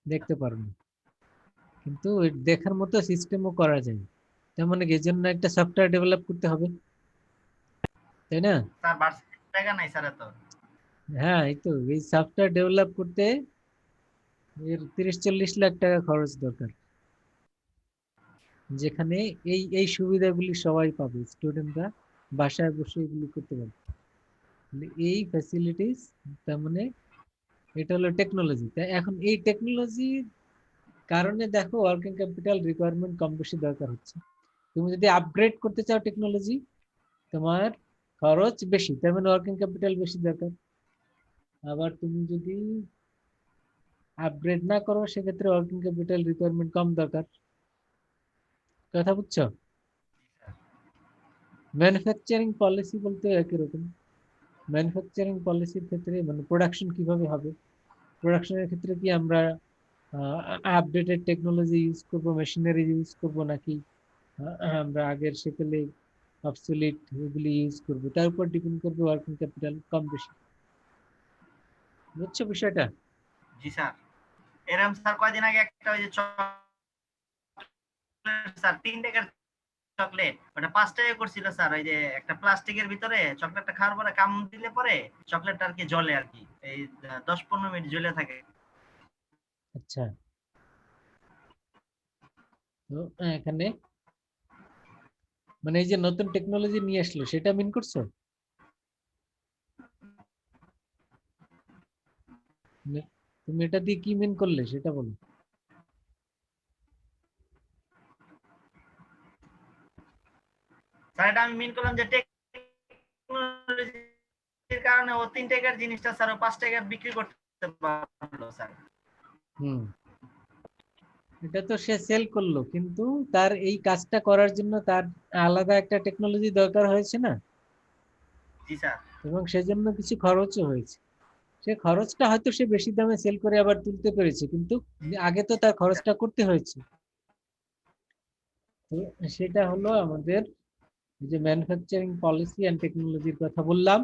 দেখতে পারো না। কিন্তু দেখার মতো সিস্টেমও করা যায়, তার মানে এর জন্য একটা সফটওয়্যার ডেভেলপ করতে হবে, তাই না? স্যার ভার্সিটির টাকা নাই স্যার এত। হ্যাঁ, এই তো এই সফটওয়্যার ডেভেলপ করতে এর 30-40 লাখ টাকা খরচ দরকার, যেখানে এই এই সুবিধাগুলি সবাই পাবে, স্টুডেন্টরা বাসায় বসে এগুলি করতে পারবে। এই ফ্যাসিলিটিস, তার মানে এটা হলো টেকনোলজি। তাই এখন এই টেকনোলজির কারণে দেখো ওয়ার্কিং ক্যাপিটাল রিকোয়ারমেন্ট কম বেশি দরকার হচ্ছে। তুমি যদি আপগ্রেড করতে চাও টেকনোলজি, তোমার খরচ বেশি, তার মানে ওয়ার্কিং ক্যাপিটাল বেশি দরকার। আবার তুমি যদি আপগ্রেড না করো, সেক্ষেত্রে ওয়ার্কিং ক্যাপিটাল রিকোয়ারমেন্ট কম দরকার। কথা বুঝছো? ম্যানুফ্যাকচারিং পলিসি বলতে একই রকম। ম্যানুফ্যাকচারিং পলিসির ক্ষেত্রে মানে প্রোডাকশন কিভাবে হবে, প্রোডাকশনের ক্ষেত্রে কি আমরা আপডেটেড টেকনোলজি ইউজ করব, মেশিনারি ইউজ করব, নাকি আমরা আগের সেকেলে অবসলিট এগুলি ইউজ করব, তার উপর ডিপেন্ড করবে ওয়ার্কিং ক্যাপিটাল কম বেশি। বুঝছো বিষয়টা? জি স্যার। এরকম স্যার কয়দিন আগে একটা ওই যে স্যার 3 টাকার চকলেট, ওটা 5 টাকা করছিল স্যার। ওই যে একটা প্লাস্টিকের ভিতরে চকলেটটা খাওয়ার পরে কামড় দিলে পরে চকলেটটা আর কি জ্বলে আর কি, এই 10-15 মিনিট জ্বলে থাকে। আচ্ছা, তো এখানে মানে এই যে নতুন টেকনোলজি নিয়ে আসলো, সেটা মিন করছো? তুমি এটা দিয়ে কি মিন করলে সেটা বলো। স্যার এটা আমি মিন করলাম যে টেকনোলজির কারণে ও 3 টাকার জিনিসটা স্যার ও 5 টাকা বিক্রি করতে পারলো স্যার। এটা তো সে সেল করলো, কিন্তু তার এই কাজটা করার জন্য তার আলাদা একটা টেকনোলজি দরকার হয়েছে না? জি স্যার। এবং সেজন্য কিছু খরচও হয়েছে। সে খরচটা হয়তো সে বেশি দামে সেল করে আবার তুলতে পেরেছে, কিন্তু আগে তো তার খরচটা করতে হয়েছে। তো সেটা হলো আমাদের যে ম্যানুফ্যাকচারিং পলিসি অ্যান্ড টেকনোলজির কথা বললাম,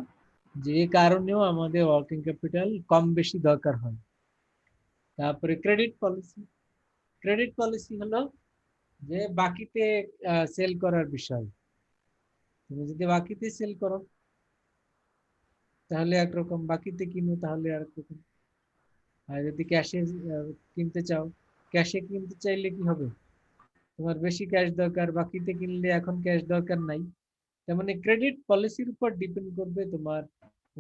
যে এই কারণেও আমাদের ওয়ার্কিং ক্যাপিটাল কম বেশি দরকার হয়। তারপরে ক্রেডিট পলিসি। ক্রেডিট পলিসি হলো যে বাকিতে সেল করার বিষয়। তুমি যদি বাকিতে সেল করো তাহলে একরকম, বাকিতে কিনো তাহলে আরেক রকম। আর যদি ক্যাশে কিনতে চাও, ক্যাশে কিনতে চাইলে কি হবে, তোমার বেশি ক্যাশ দরকার, বাকিতে কিনলে এখন ক্যাশ দরকার নাই। তার মানে ক্রেডিট পলিসির উপর ডিপেন্ড করবে তোমার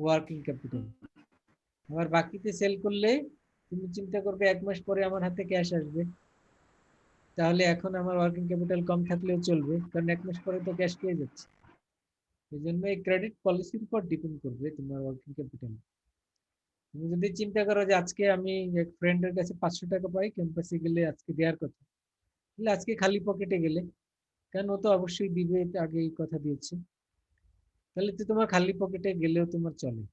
ওয়ার্কিং ক্যাপিটাল। আবার বাকিতে সেল করলে তুমি চিন্তা করবে 1 মাস পরে আমার হাতে ক্যাশ আসবে, তাহলে এখন আমার ওয়ার্কিং ক্যাপিটাল কম থাকলেও চলবে, কারণ 1 মাস পরে তো ক্যাশ পেয়ে যাচ্ছে। এই জন্য এই ক্রেডিট পলিসির উপর ডিপেন্ড করবে তোমার ওয়ার্কিং ক্যাপিটাল। তুমি যদি চিন্তা করো যে আজকে আমি এক ফ্রেন্ডের কাছে 500 টাকা পাই, ক্যাম্পাসে গেলে আজকে দেওয়ার কথা, তাহলে আজকে খালি পকেটে গেলে, কারণ ও তো অবশ্যই দিবে, আগে এই কথা দিয়েছে, তাহলে তো তোমার খালি পকেটে গেলেও তোমার চলে,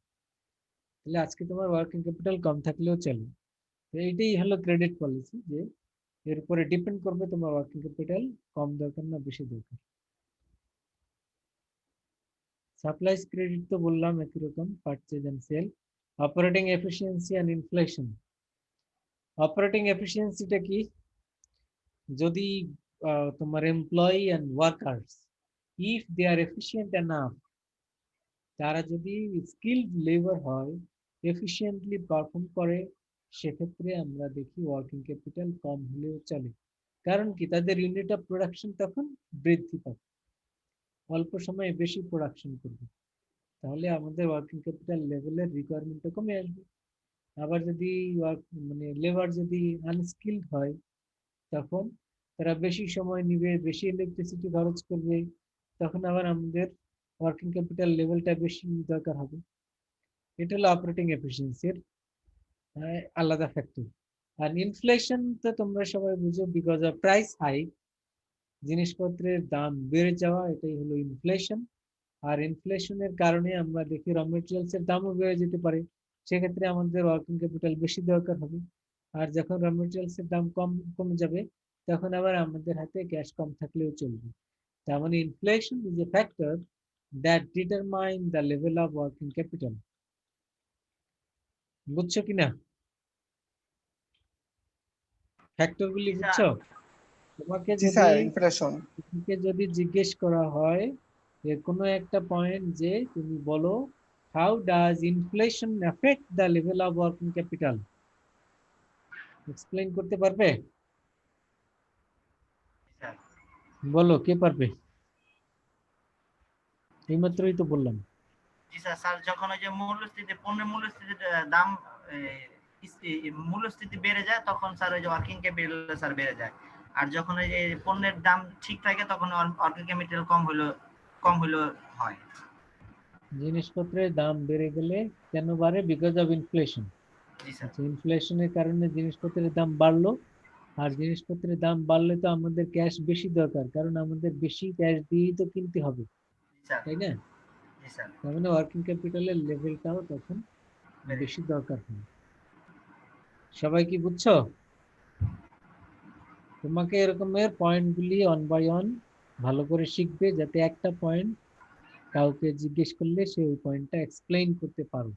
তাহলে আজকে তোমার ওয়ার্কিং ক্যাপিটাল কম থাকলেও চলে। তো এইটাই হলো ক্রেডিট পলিসি, যে এর উপরে ডিপেন্ড করবে তোমার ওয়ার্কিং ক্যাপিটাল কম দরকার না বেশি দরকার। সাপ্লাইজ ক্রেডিট তো বললাম একই রকম, purchase and sale. Operating efficiency and inflation. Operating এফিসিয়েন্সিটা কি, যদি তোমার employee and workers if they are efficient enough, তারা যদি স্কিলড লেবার হয়, এফিশিয়েন্টলি পারফর্ম করে, সেক্ষেত্রে আমরা দেখি ওয়ার্কিং ক্যাপিটাল কম হলেও চলে। কারণ কি, তাদের ইউনিট অফ প্রোডাকশন তখন বৃদ্ধি পাবে, অল্প সময়ে বেশি প্রোডাকশন করবে, তাহলে আমাদের ওয়ার্কিং ক্যাপিটাল লেভেলের রিকোয়ারমেন্টটা কমে আসবে। আবার যদি মানে লেবার যদি আনস্কিলড হয়, তখন তারা বেশি সময় নিবে, বেশি ইলেকট্রিসিটি খরচ করবে, তখন আবার আমাদের ওয়ার্কিং ক্যাপিটাল লেভেলটা বেশি দরকার হবে। এটা হলো অপারেটিং এফিসিয়েন্সির আলাদা ফ্যাক্টর। আর ইনফ্লেশন তো তোমরা সবাই বুঝো, বিকজ অফ প্রাইস হাইক, জিনিসপত্রের দাম বেড়ে যাওয়া, এটাই হলো ইনফ্লেশন। আর ইনফ্লেশনের কারণে আমরা দেখি র মেটেরিয়ালস এর দামও বেড়ে যেতে পারে, সেক্ষেত্রে আমাদের ওয়ার্কিং ক্যাপিটাল বেশি দরকার হবে। আর যখন র মেটেরিয়ালস এর দাম কমে যাবে, তখন আবার আমাদের হাতে ক্যাশ কম থাকলেও চলবে। তার মানে inflation is a factor that determine the level of working capital. বুঝছো কিনা ফ্যাক্টরগুলি, বুঝছো? তোমাকে জি যদি স্যার, ইনফ্লেশন। যদি জিজ্ঞেস করা হয় যে কোনো একটা পয়েন্ট, যে তুমি বলো how does inflation effect the level of working capital, explain করতে পারবে? বলো, কে পারবে? এইমাত্রই তো বললাম। জি স্যার, স্যার যখন ওই যে মূল্যস্ফীতি, পণ্যের মূল্যস্ফীতির দাম মূল্যস্ফীতি বেড়ে যায়, তখন স্যার ওই যে ওয়ার্কিং ক্যাপিটাল স্যার বেড়ে যায়। আর যখন ওই যে পণ্যের দাম ঠিক থাকে, তখন ওয়ার্কিং ক্যাপিটাল কম হলো হয়। জিনিসপত্রের দাম বেড়ে গেলে কেন বাড়ে? Because of inflation. G sir. আচ্ছা, ইনফ্লেশনের কারণে জিনিসপত্রের দাম বাড়লো, আর জিনিসপত্রের দাম বাড়লে তো আমাদের ক্যাশ বেশি দরকার, কারণ আমাদের বেশি ক্যাশ দিয়েই তো কিনতে হবে, তাই না? জি স্যার। তার মানে ওয়ার্কিং ক্যাপিটালের লেভেলটাও তখন বেশি দরকার হয়। সবাই কি বুঝছো? তোমাকে এরকমের পয়েন্টগুলি অন বাই অন ভালো করে শিখবে, যাতে একটা পয়েন্ট কাউকে জিজ্ঞেস করলে সে ওই পয়েন্টটা এক্সপ্লেইন করতে পারো।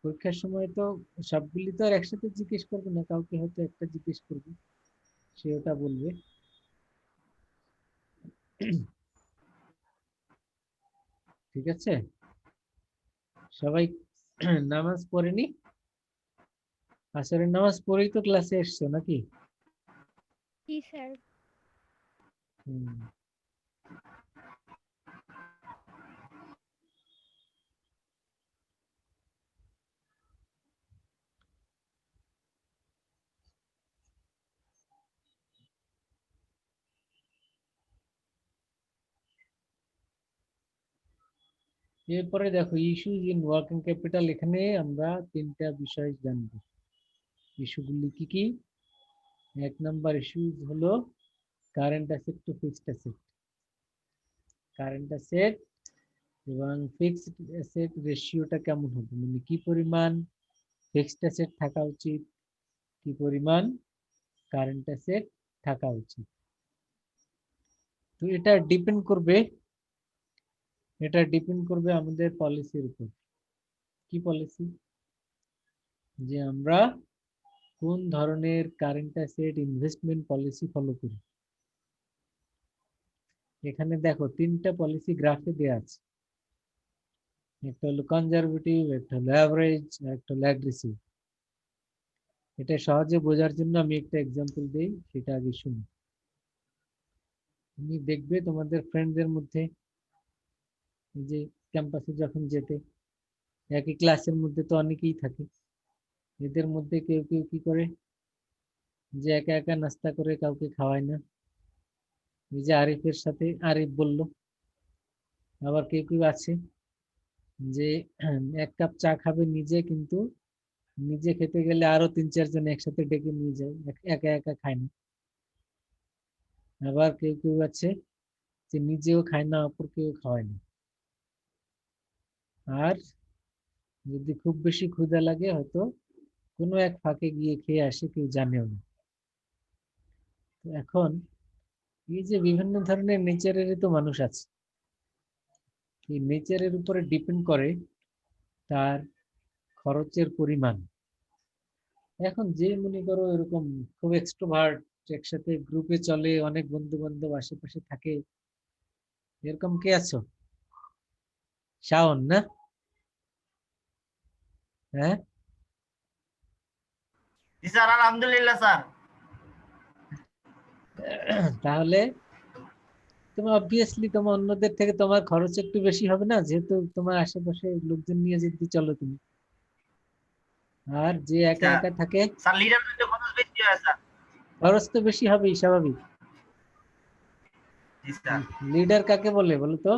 পরীক্ষার সময় তো সবগুলি তো আর একসাথে জিজ্ঞেস করবে না, কাউকে হয়তো একটা জিজ্ঞেস করবে, সে ওটা বলবে। ঠিক আছে, সবাই নামাজ পড়েনি? আসরের নামাজ পড়েই তো ক্লাসে এসছো নাকি? জি স্যার। হুম। এরপরে দেখো ইস্যুজ ইন ওয়ার্কিং ক্যাপিটাল। এখানে আমরা 3টা বিষয় জানবো। ইস্যুগুলি কি কি? 1 নাম্বার ইস্যু হলো current asset to fixed asset. Current asset এবং ফিক্সড অ্যাসেট রেশিওটা কেমন হবে, মানে কি পরিমাণ ফিক্সড অ্যাসেট থাকা উচিত, কি পরিমাণ কারেন্ট অ্যাসেট থাকা উচিত। তো এটা ডিপেন্ড করবে আমাদের পলিসির উপর। কি পলিসি? যে আমরা কোন ধরনের current asset investment policy follow করি। এখানে দেখো 3টা পলিসি গ্রাফে দেওয়া আছে, একটা হলো কনজারভেটিভ, একটা হলো অ্যাভারেজ, একটা হলো অ্যাগ্রেসিভ। এটা সহজে বোঝার জন্য আমি একটা এক্সাম্পল দিই, সেটা আগে শুনি। তুমি দেখবে তোমাদের ফ্রেন্ডদের মধ্যে যে ক্যাম্পাসে যখন যেতে একই ক্লাসের মধ্যে তো অনেকেই থাকে, এদের মধ্যে কেউ কেউ কি করে যে একা একা নাস্তা করে কাউকে খাওয়ায় না। এই যে আরিফের সাথে আরিফ বলল, আবার কেউ কেউ আছে যে 1 কাপ চা খাবে নিজে, কিন্তু নিজে খেতে গেলে আরো 3-4 জন একসাথে ডেকে নিয়ে যায়, একা একা খায় না। আবার কেউ কেউ আছে যে নিজেও খায় না, অপরকেও খাওয়ায় না। আর যদি খুব বেশি ক্ষুধা লাগে হয়তো কোনো এক ফাঁকে গিয়ে খেয়ে আসে, কেউ জানেও না। তো এখন এই যে বিভিন্ন ধরনের নেচারেরই তো মানুষ আছে, এই নেচারের উপরে ডিপেন্ড করে তার খরচের পরিমাণ। এখন যে মনে করো এরকম খুব এক্সট্রোভার্ট, একসাথে গ্রুপে চলে, অনেক বন্ধু বান্ধব আশেপাশে থাকে, এরকম কে আছো? শাওন না? হ্যাঁ, জি স্যার, আলহামদুলিল্লাহ স্যার। তাহলে তুমি অবভিয়াসলি তোমার অন্যদের থেকে তোমার খরচ একটু বেশি হবে না, যেহেতু তোমার আশেপাশে লোকজন নিয়ে যদি চলো তুমি। আর যে একা স্যার একা থাকে স্যার লিডার তো খরচ বেশি হয় স্যার। খরচ তো বেশি হবেই, স্বাভাবিক। জি স্যার। লিডার কাকে বলে বলো তো?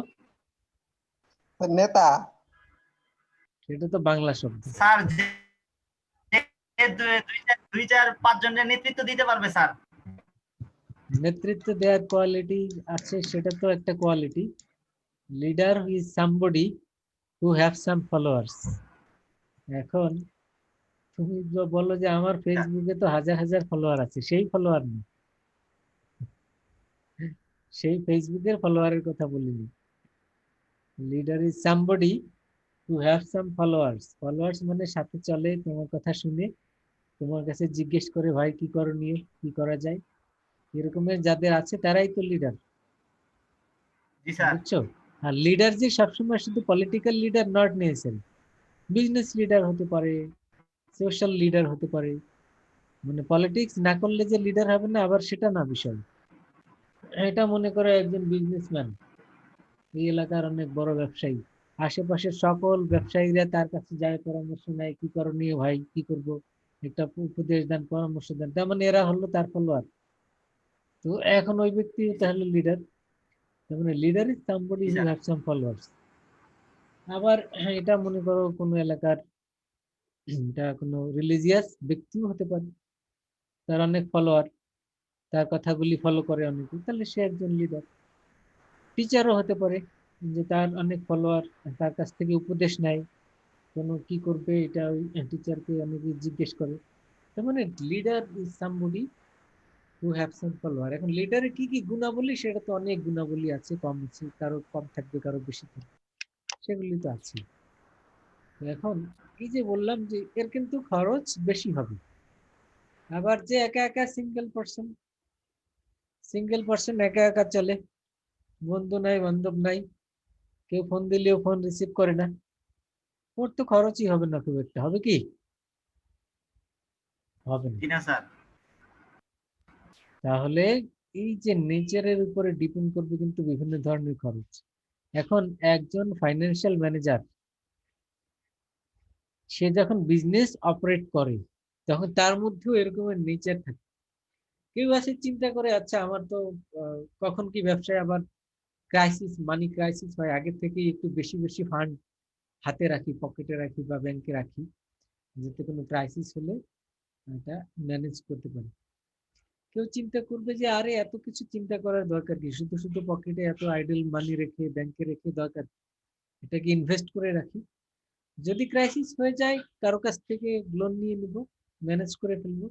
নেতা। সেটা তো বাংলা শব্দ। স্যার যে 2-4-5 জনের নেতৃত্ব দিতে পারবে স্যার। নেতৃত্ব দেওয়ার কোয়ালিটি আছে, সেটা তো একটা quality. Leader is somebody who have some followers. এখন তুমি বলো যে আমার ফেসবুকে তো হাজার হাজার ফলোয়ার আছে, সেই ফলোয়ার না, সেই ফেসবুকের ফলোয়ারের কথা বলিনি। Leader is somebody who have some followers. Followers মানে সাথে চলে, তোমার কথা শুনে, তোমার কাছে জিজ্ঞেস করে ভাই কি করণীয়, কি করা যায়, এরকমের যাদের আছে তারাই তো লিডার। জি স্যার। বুঝছো? আর লিডার যে সবসময় শুধু political leader not necessary, business leader হতে পারে, সোশ্যাল লিডার হতে পারে। মানে পলিটিক্স না করলে যে লিডার হবে না, আবার সেটা না বিষয়। এটা মনে করো একজন বিজনেসম্যান, এই এলাকার অনেক বড় ব্যবসায়ী, আশেপাশের সকল ব্যবসায়ীরা তার কাছে যায়, পরামর্শ নেয় কি করণীয়, ভাই কি করব, একটা উপদেশ দেন, পরামর্শ দেন, তার মানে এরা হলো তার ফলোয়ার। তো এখন ওই ব্যক্তি তাহলে লিডার। তার মানে leader is somebody G who sir. Have some followers. আবার এটা মনে করো কোনো এলাকার, এটা কোনো রিলিজিয়াস ব্যক্তিও হতে পারে, তার অনেক ফলোয়ার, তার কথাগুলি ফলো করে অনেকে, তাহলে সে একজন লিডার। টিচারও হতে পারে, যে তার অনেক ফলোয়ার, তার কাছ থেকে উপদেশ নেয়, কোনো কি করবে এটা ওই টিচারকে অনেকে জিজ্ঞেস করে। তার মানে leader is somebody who have some follower. এখন লিডারের কি কি গুণাবলী, সেটা তো অনেক গুণাবলী আছে, কম আছে, কারো কম থাকবে, কারো বেশি থাকবে, সেগুলি তো আছে। এখন এই যে বললাম যে এর কিন্তু খরচ বেশি হবে। আবার যে একা একা সিঙ্গেল পার্সন একা একা চলে, বন্ধু নাই বান্ধব নাই, কেউ ফোন দিলেও ফোন রিসিভ করে না, ওর তো খরচই হবে না খুব একটা, হবে কি? হবে না। জি না স্যার। তাহলে এই যে নেচারের উপরে ডিপেন্ড করবে কিন্তু বিভিন্ন ধরনের খরচ। এখন একজন ফাইন্যান্সিয়াল ম্যানেজার, সে যখন বিজনেস অপারেট করে তখন তার মধ্যেও এরকমের নেচার থাকে। কেউ আছে চিন্তা করে, আচ্ছা আমার তো কখন কি ব্যবসায় আবার ক্রাইসিস, মানি ক্রাইসিস হয়, আগে থেকেই একটু বেশি বেশি ফান্ড হাতে রাখি, পকেটে রাখি বা ব্যাংকে রাখি, যাতে কোনো ক্রাইসিস হলে এটা ম্যানেজ করতে পারি। কেউ চিন্তা করবে যে আরে এত কিছু চিন্তা করার দরকার কি, শুধু শুধু পকেটে এত আইডল মানি রেখে ব্যাংকে রেখে দরকার। এটাকে ইনভেস্ট করে রাখি, যদি ক্রাইসিস হয়ে যায় কারো কাছ থেকে লোন নিয়ে নিব, ম্যানেজ করে ফেলবো।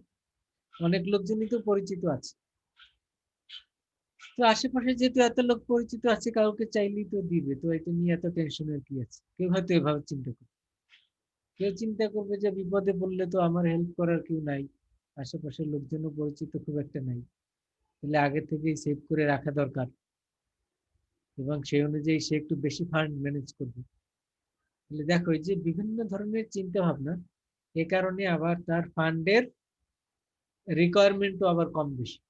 অনেক লোকজনই তো পরিচিত আছে, তো আশেপাশে যেহেতু এত লোক পরিচিত আছে, কাউকে চাইলেই তো দিবে, তো এটা নিয়ে এত টেনশনের কি আছে। কেউ হয়তো এভাবে চিন্তা করবে, কেউ চিন্তা করবে যে বিপদে পড়লে তো আমার হেল্প করার কেউ নাই, আশেপাশের লোকজনও পরিচিত খুব একটা নাই, তাহলে আগে থেকেই সেভ করে রাখা দরকার এবং সেই অনুযায়ী সে একটু বেশি ফান্ড ম্যানেজ করবে। তাহলে দেখো এই যে বিভিন্ন ধরনের চিন্তা ভাবনা, এ কারণে আবার তার ফান্ডের রিকোয়ারমেন্টও আবার কম বেশি।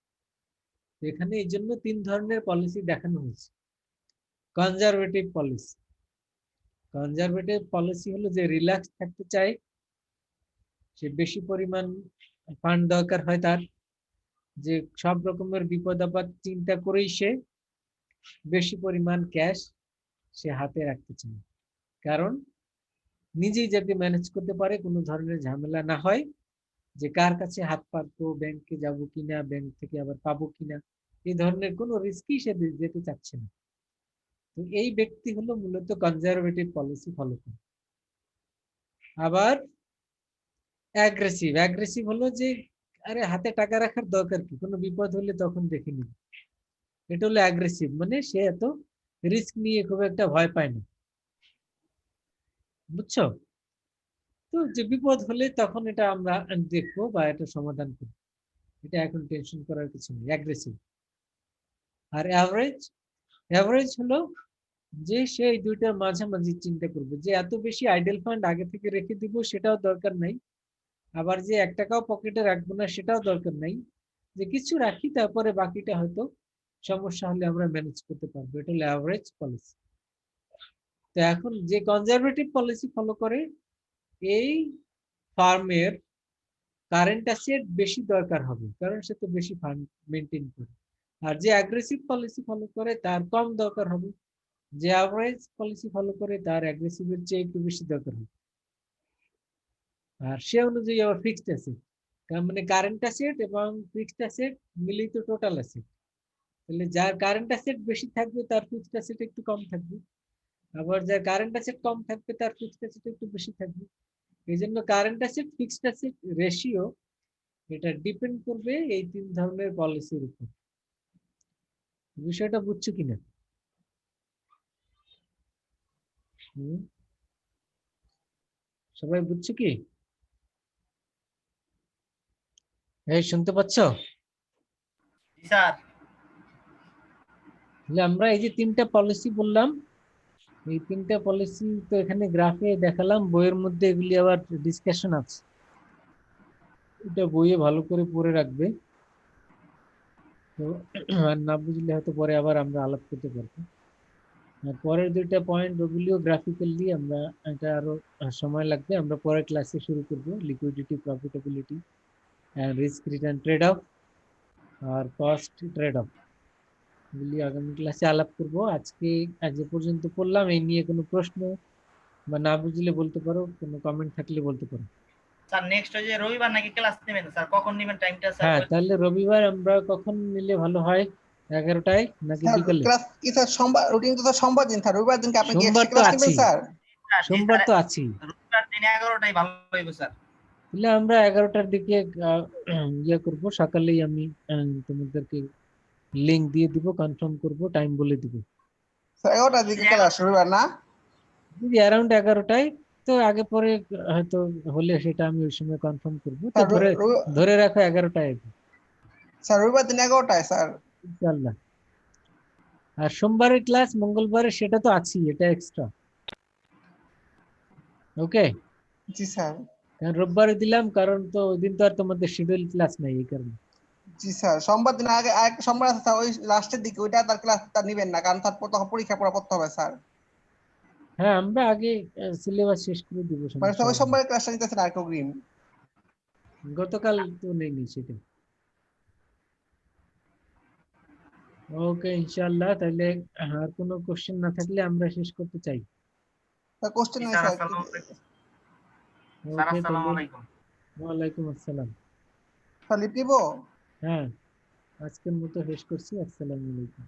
এখানে এই জন্য 3 ধরনের পলিসি দেখানো হয়েছে। কনজারভেটিভ পলিসি, কনজারভেটিভ পলিসি হলো যে রিল্যাক্স থাকতে চায়, সে বেশি পরিমাণ ফান্ড দরকার হয় তার, যে সব রকমের বিপদ আপদ চিন্তা করেই সে বেশি পরিমাণ ক্যাশ সে হাতে রাখতে চায়, কারণ নিজেই যাতে ম্যানেজ করতে পারে, কোনো ধরনের ঝামেলা না হয়, যে কার কাছে হাত পাতবো, ব্যাংকে যাব কিনা, ব্যাংক থেকে আবার পাবো কিনা, এই ধরনের কোনো রিস্কই সে যেতে চাচ্ছে না। তো এই ব্যক্তি হলো মূলত কনজারভেটিভ পলিসি ফলো করে। আবার অ্যাগ্রেসিভ, অ্যাগ্রেসিভ হলো যে আরে হাতে টাকা রাখার দরকার কি, কোনো বিপদ হলে তখন দেখে নিব, এটা হলো অ্যাগ্রেসিভ, মানে সে এত রিস্ক নিয়ে খুব একটা ভয় পায় না, বুঝছো? তো যে বিপদ হলে তখন এটা আমরা দেখবো বা এটা সমাধান করবো, এটা এখন টেনশন করার কিছু নেই, অ্যাগ্রেসিভ। আর অ্যাভারেজ, অ্যাভারেজ হলো যে সে এই দুইটার মাঝামাঝি চিন্তা করবে, যে এত বেশি আইডল ফান্ড আগে থেকে রেখে দিব সেটাও দরকার নাই, আবার যে 1 টাকাও পকেটে রাখবো না সেটাও দরকার নাই, যে কিছু রাখি তারপরে বাকিটা হয়তো সমস্যা হলে আমরা ম্যানেজ করতে পারবো, এটা হলো অ্যাভারেজ পলিসি। তো এখন যে কনজারভেটিভ পলিসি ফলো করে, এই ফার্মের কারেন্ট অ্যাসেট বেশি দরকার হবে, কারণ সে তো বেশি ফান্ড মেনটেন করে। আর যে অ্যাগ্রেসিভ পলিসি ফলো করে তার কম দরকার হবে, যে অ্যাভারেজ পলিসি ফলো করে তার অ্যাগ্রেসিভের চেয়ে একটু বেশি দরকার হবে। আর সে অনুযায়ী আবার ফিক্সড অ্যাসেট, তার মানে কারেন্ট অ্যাসেট এবং ফিক্সড অ্যাসেট মিলিত টোটাল অ্যাসেট, তাহলে যার কারেন্ট অ্যাসেট বেশি থাকবে তার ফিক্সড অ্যাসেট একটু কম থাকবে, আবার যার কারেন্ট অ্যাসেট কম থাকবে তার ফিক্সড অ্যাসেট একটু বেশি থাকবে। এই জন্য current asset fixed asset ratio, এটা ডিপেন্ড করবে এই 3 ধরনের পলিসির উপর। বিষয়টা বুঝছো কিনা? সবাই বুঝছো কি? এই শুনতে পাচ্ছ? স্যার তাহলে আমরা এই যে 3টা পলিসি বললাম, এই 3টা পলিসি তো এখানে গ্রাফে দেখালাম, বইয়ের মধ্যে এগুলি আবার ডিসকাশন আছে, এটা বইয়ে ভালো করে পড়ে রাখবে, তো আর না বুঝলে হয়তো পরে আবার আমরা আলাপ করতে পারবো। আর পরের 2টা পয়েন্ট ওগুলিও গ্রাফিক্যালি আমরা, এটা আরো সময় লাগবে, আমরা পরের ক্লাসে শুরু করব, liquidity, profitability and risk return trade off আর কস্ট ট্রেড অফ, এগুলি আগামী ক্লাসে আলাপ করব। আজকে আজ যে পর্যন্ত পড়লাম, এই নিয়ে কোনো প্রশ্ন বা না বুঝলে বলতে পারো, কোনো কমেন্ট থাকলে বলতে পারো। স্যার নেক্সট যে রবিবার নাকি ক্লাস নেবেন স্যার, কখন নেবেন টাইমটা স্যার? হ্যাঁ, তাহলে রবিবার আমরা কখন নিলে ভালো হয়, 11টায় নাকি স্যার বিকালে? ক্লাস কি স্যার সোমবার, রুটিন তো স্যার সোমবার দিন, স্যার রবিবার দিনকে আপনি কি সোমবার এক্সট্রা তো ক্লাস নেবেন আছি, স্যার? সোমবার তো আছি, রবিবার দিন 11টাই ভালো হইব স্যার। তাহলে আমরা 11টার দিকে ইয়ে করব, সকালেই আমি তোমাদেরকে লিংক দিয়ে দিব, কনফার্ম করব, টাইম বলে দিব। স্যার 11টার দিকে ক্লাস রবিবার না? যদি অ্যারাউন্ড 11টায়, তো আগে পরে হয়তো হলে সেটা আমি ওই সময় কনফার্ম করব, তো স্যার ধরে রাখো 11টায় স্যার রবিবার দিন 11টায় স্যার। ইনশাআল্লাহ। আর সোমবারের ক্লাস মঙ্গলবারে সেটা তো আছি, এটা এক্সট্রা। ওকে, জি স্যার। কারণ রোববারে দিলাম, কারণ তো ওই দিন তো আর তোমাদের শিডিউল ক্লাস নাই, এই কারণে। জি স্যার, সোমবার দিন আগে আরেক সোমবার আছে স্যার, ওই লাস্টের দিকে ওইটা তার ক্লাস তার নেবেন না, কারণ তার তখন পরীক্ষা পড়তে হবে স্যার। হ্যাঁ, আমরা আগে সিলেবাস শেষ করে দিব, মানে সমস্যা ওই হবে না। সোমবারের ক্লাসটা নিতেছেন আর কেউ অগ্রিম? গতকাল তো নেই সেটা। ওকে ইনশাআল্লাহ, তাহলে আর কোনো কোশ্চেন না থাকলে আমরা শেষ করতে চাই। স্যার কোশ্চেন নাই স্যার স্যার। আসসালামু আলাইকুম। স্যার ওকে, আসসালামু তাহলে আলাইকুম। ওয়ালাইকুম আসসালাম। স্যার লিপ নিব? হ্যাঁ, আজকের মতো শেষ করছি, আসসালামু আলাইকুম।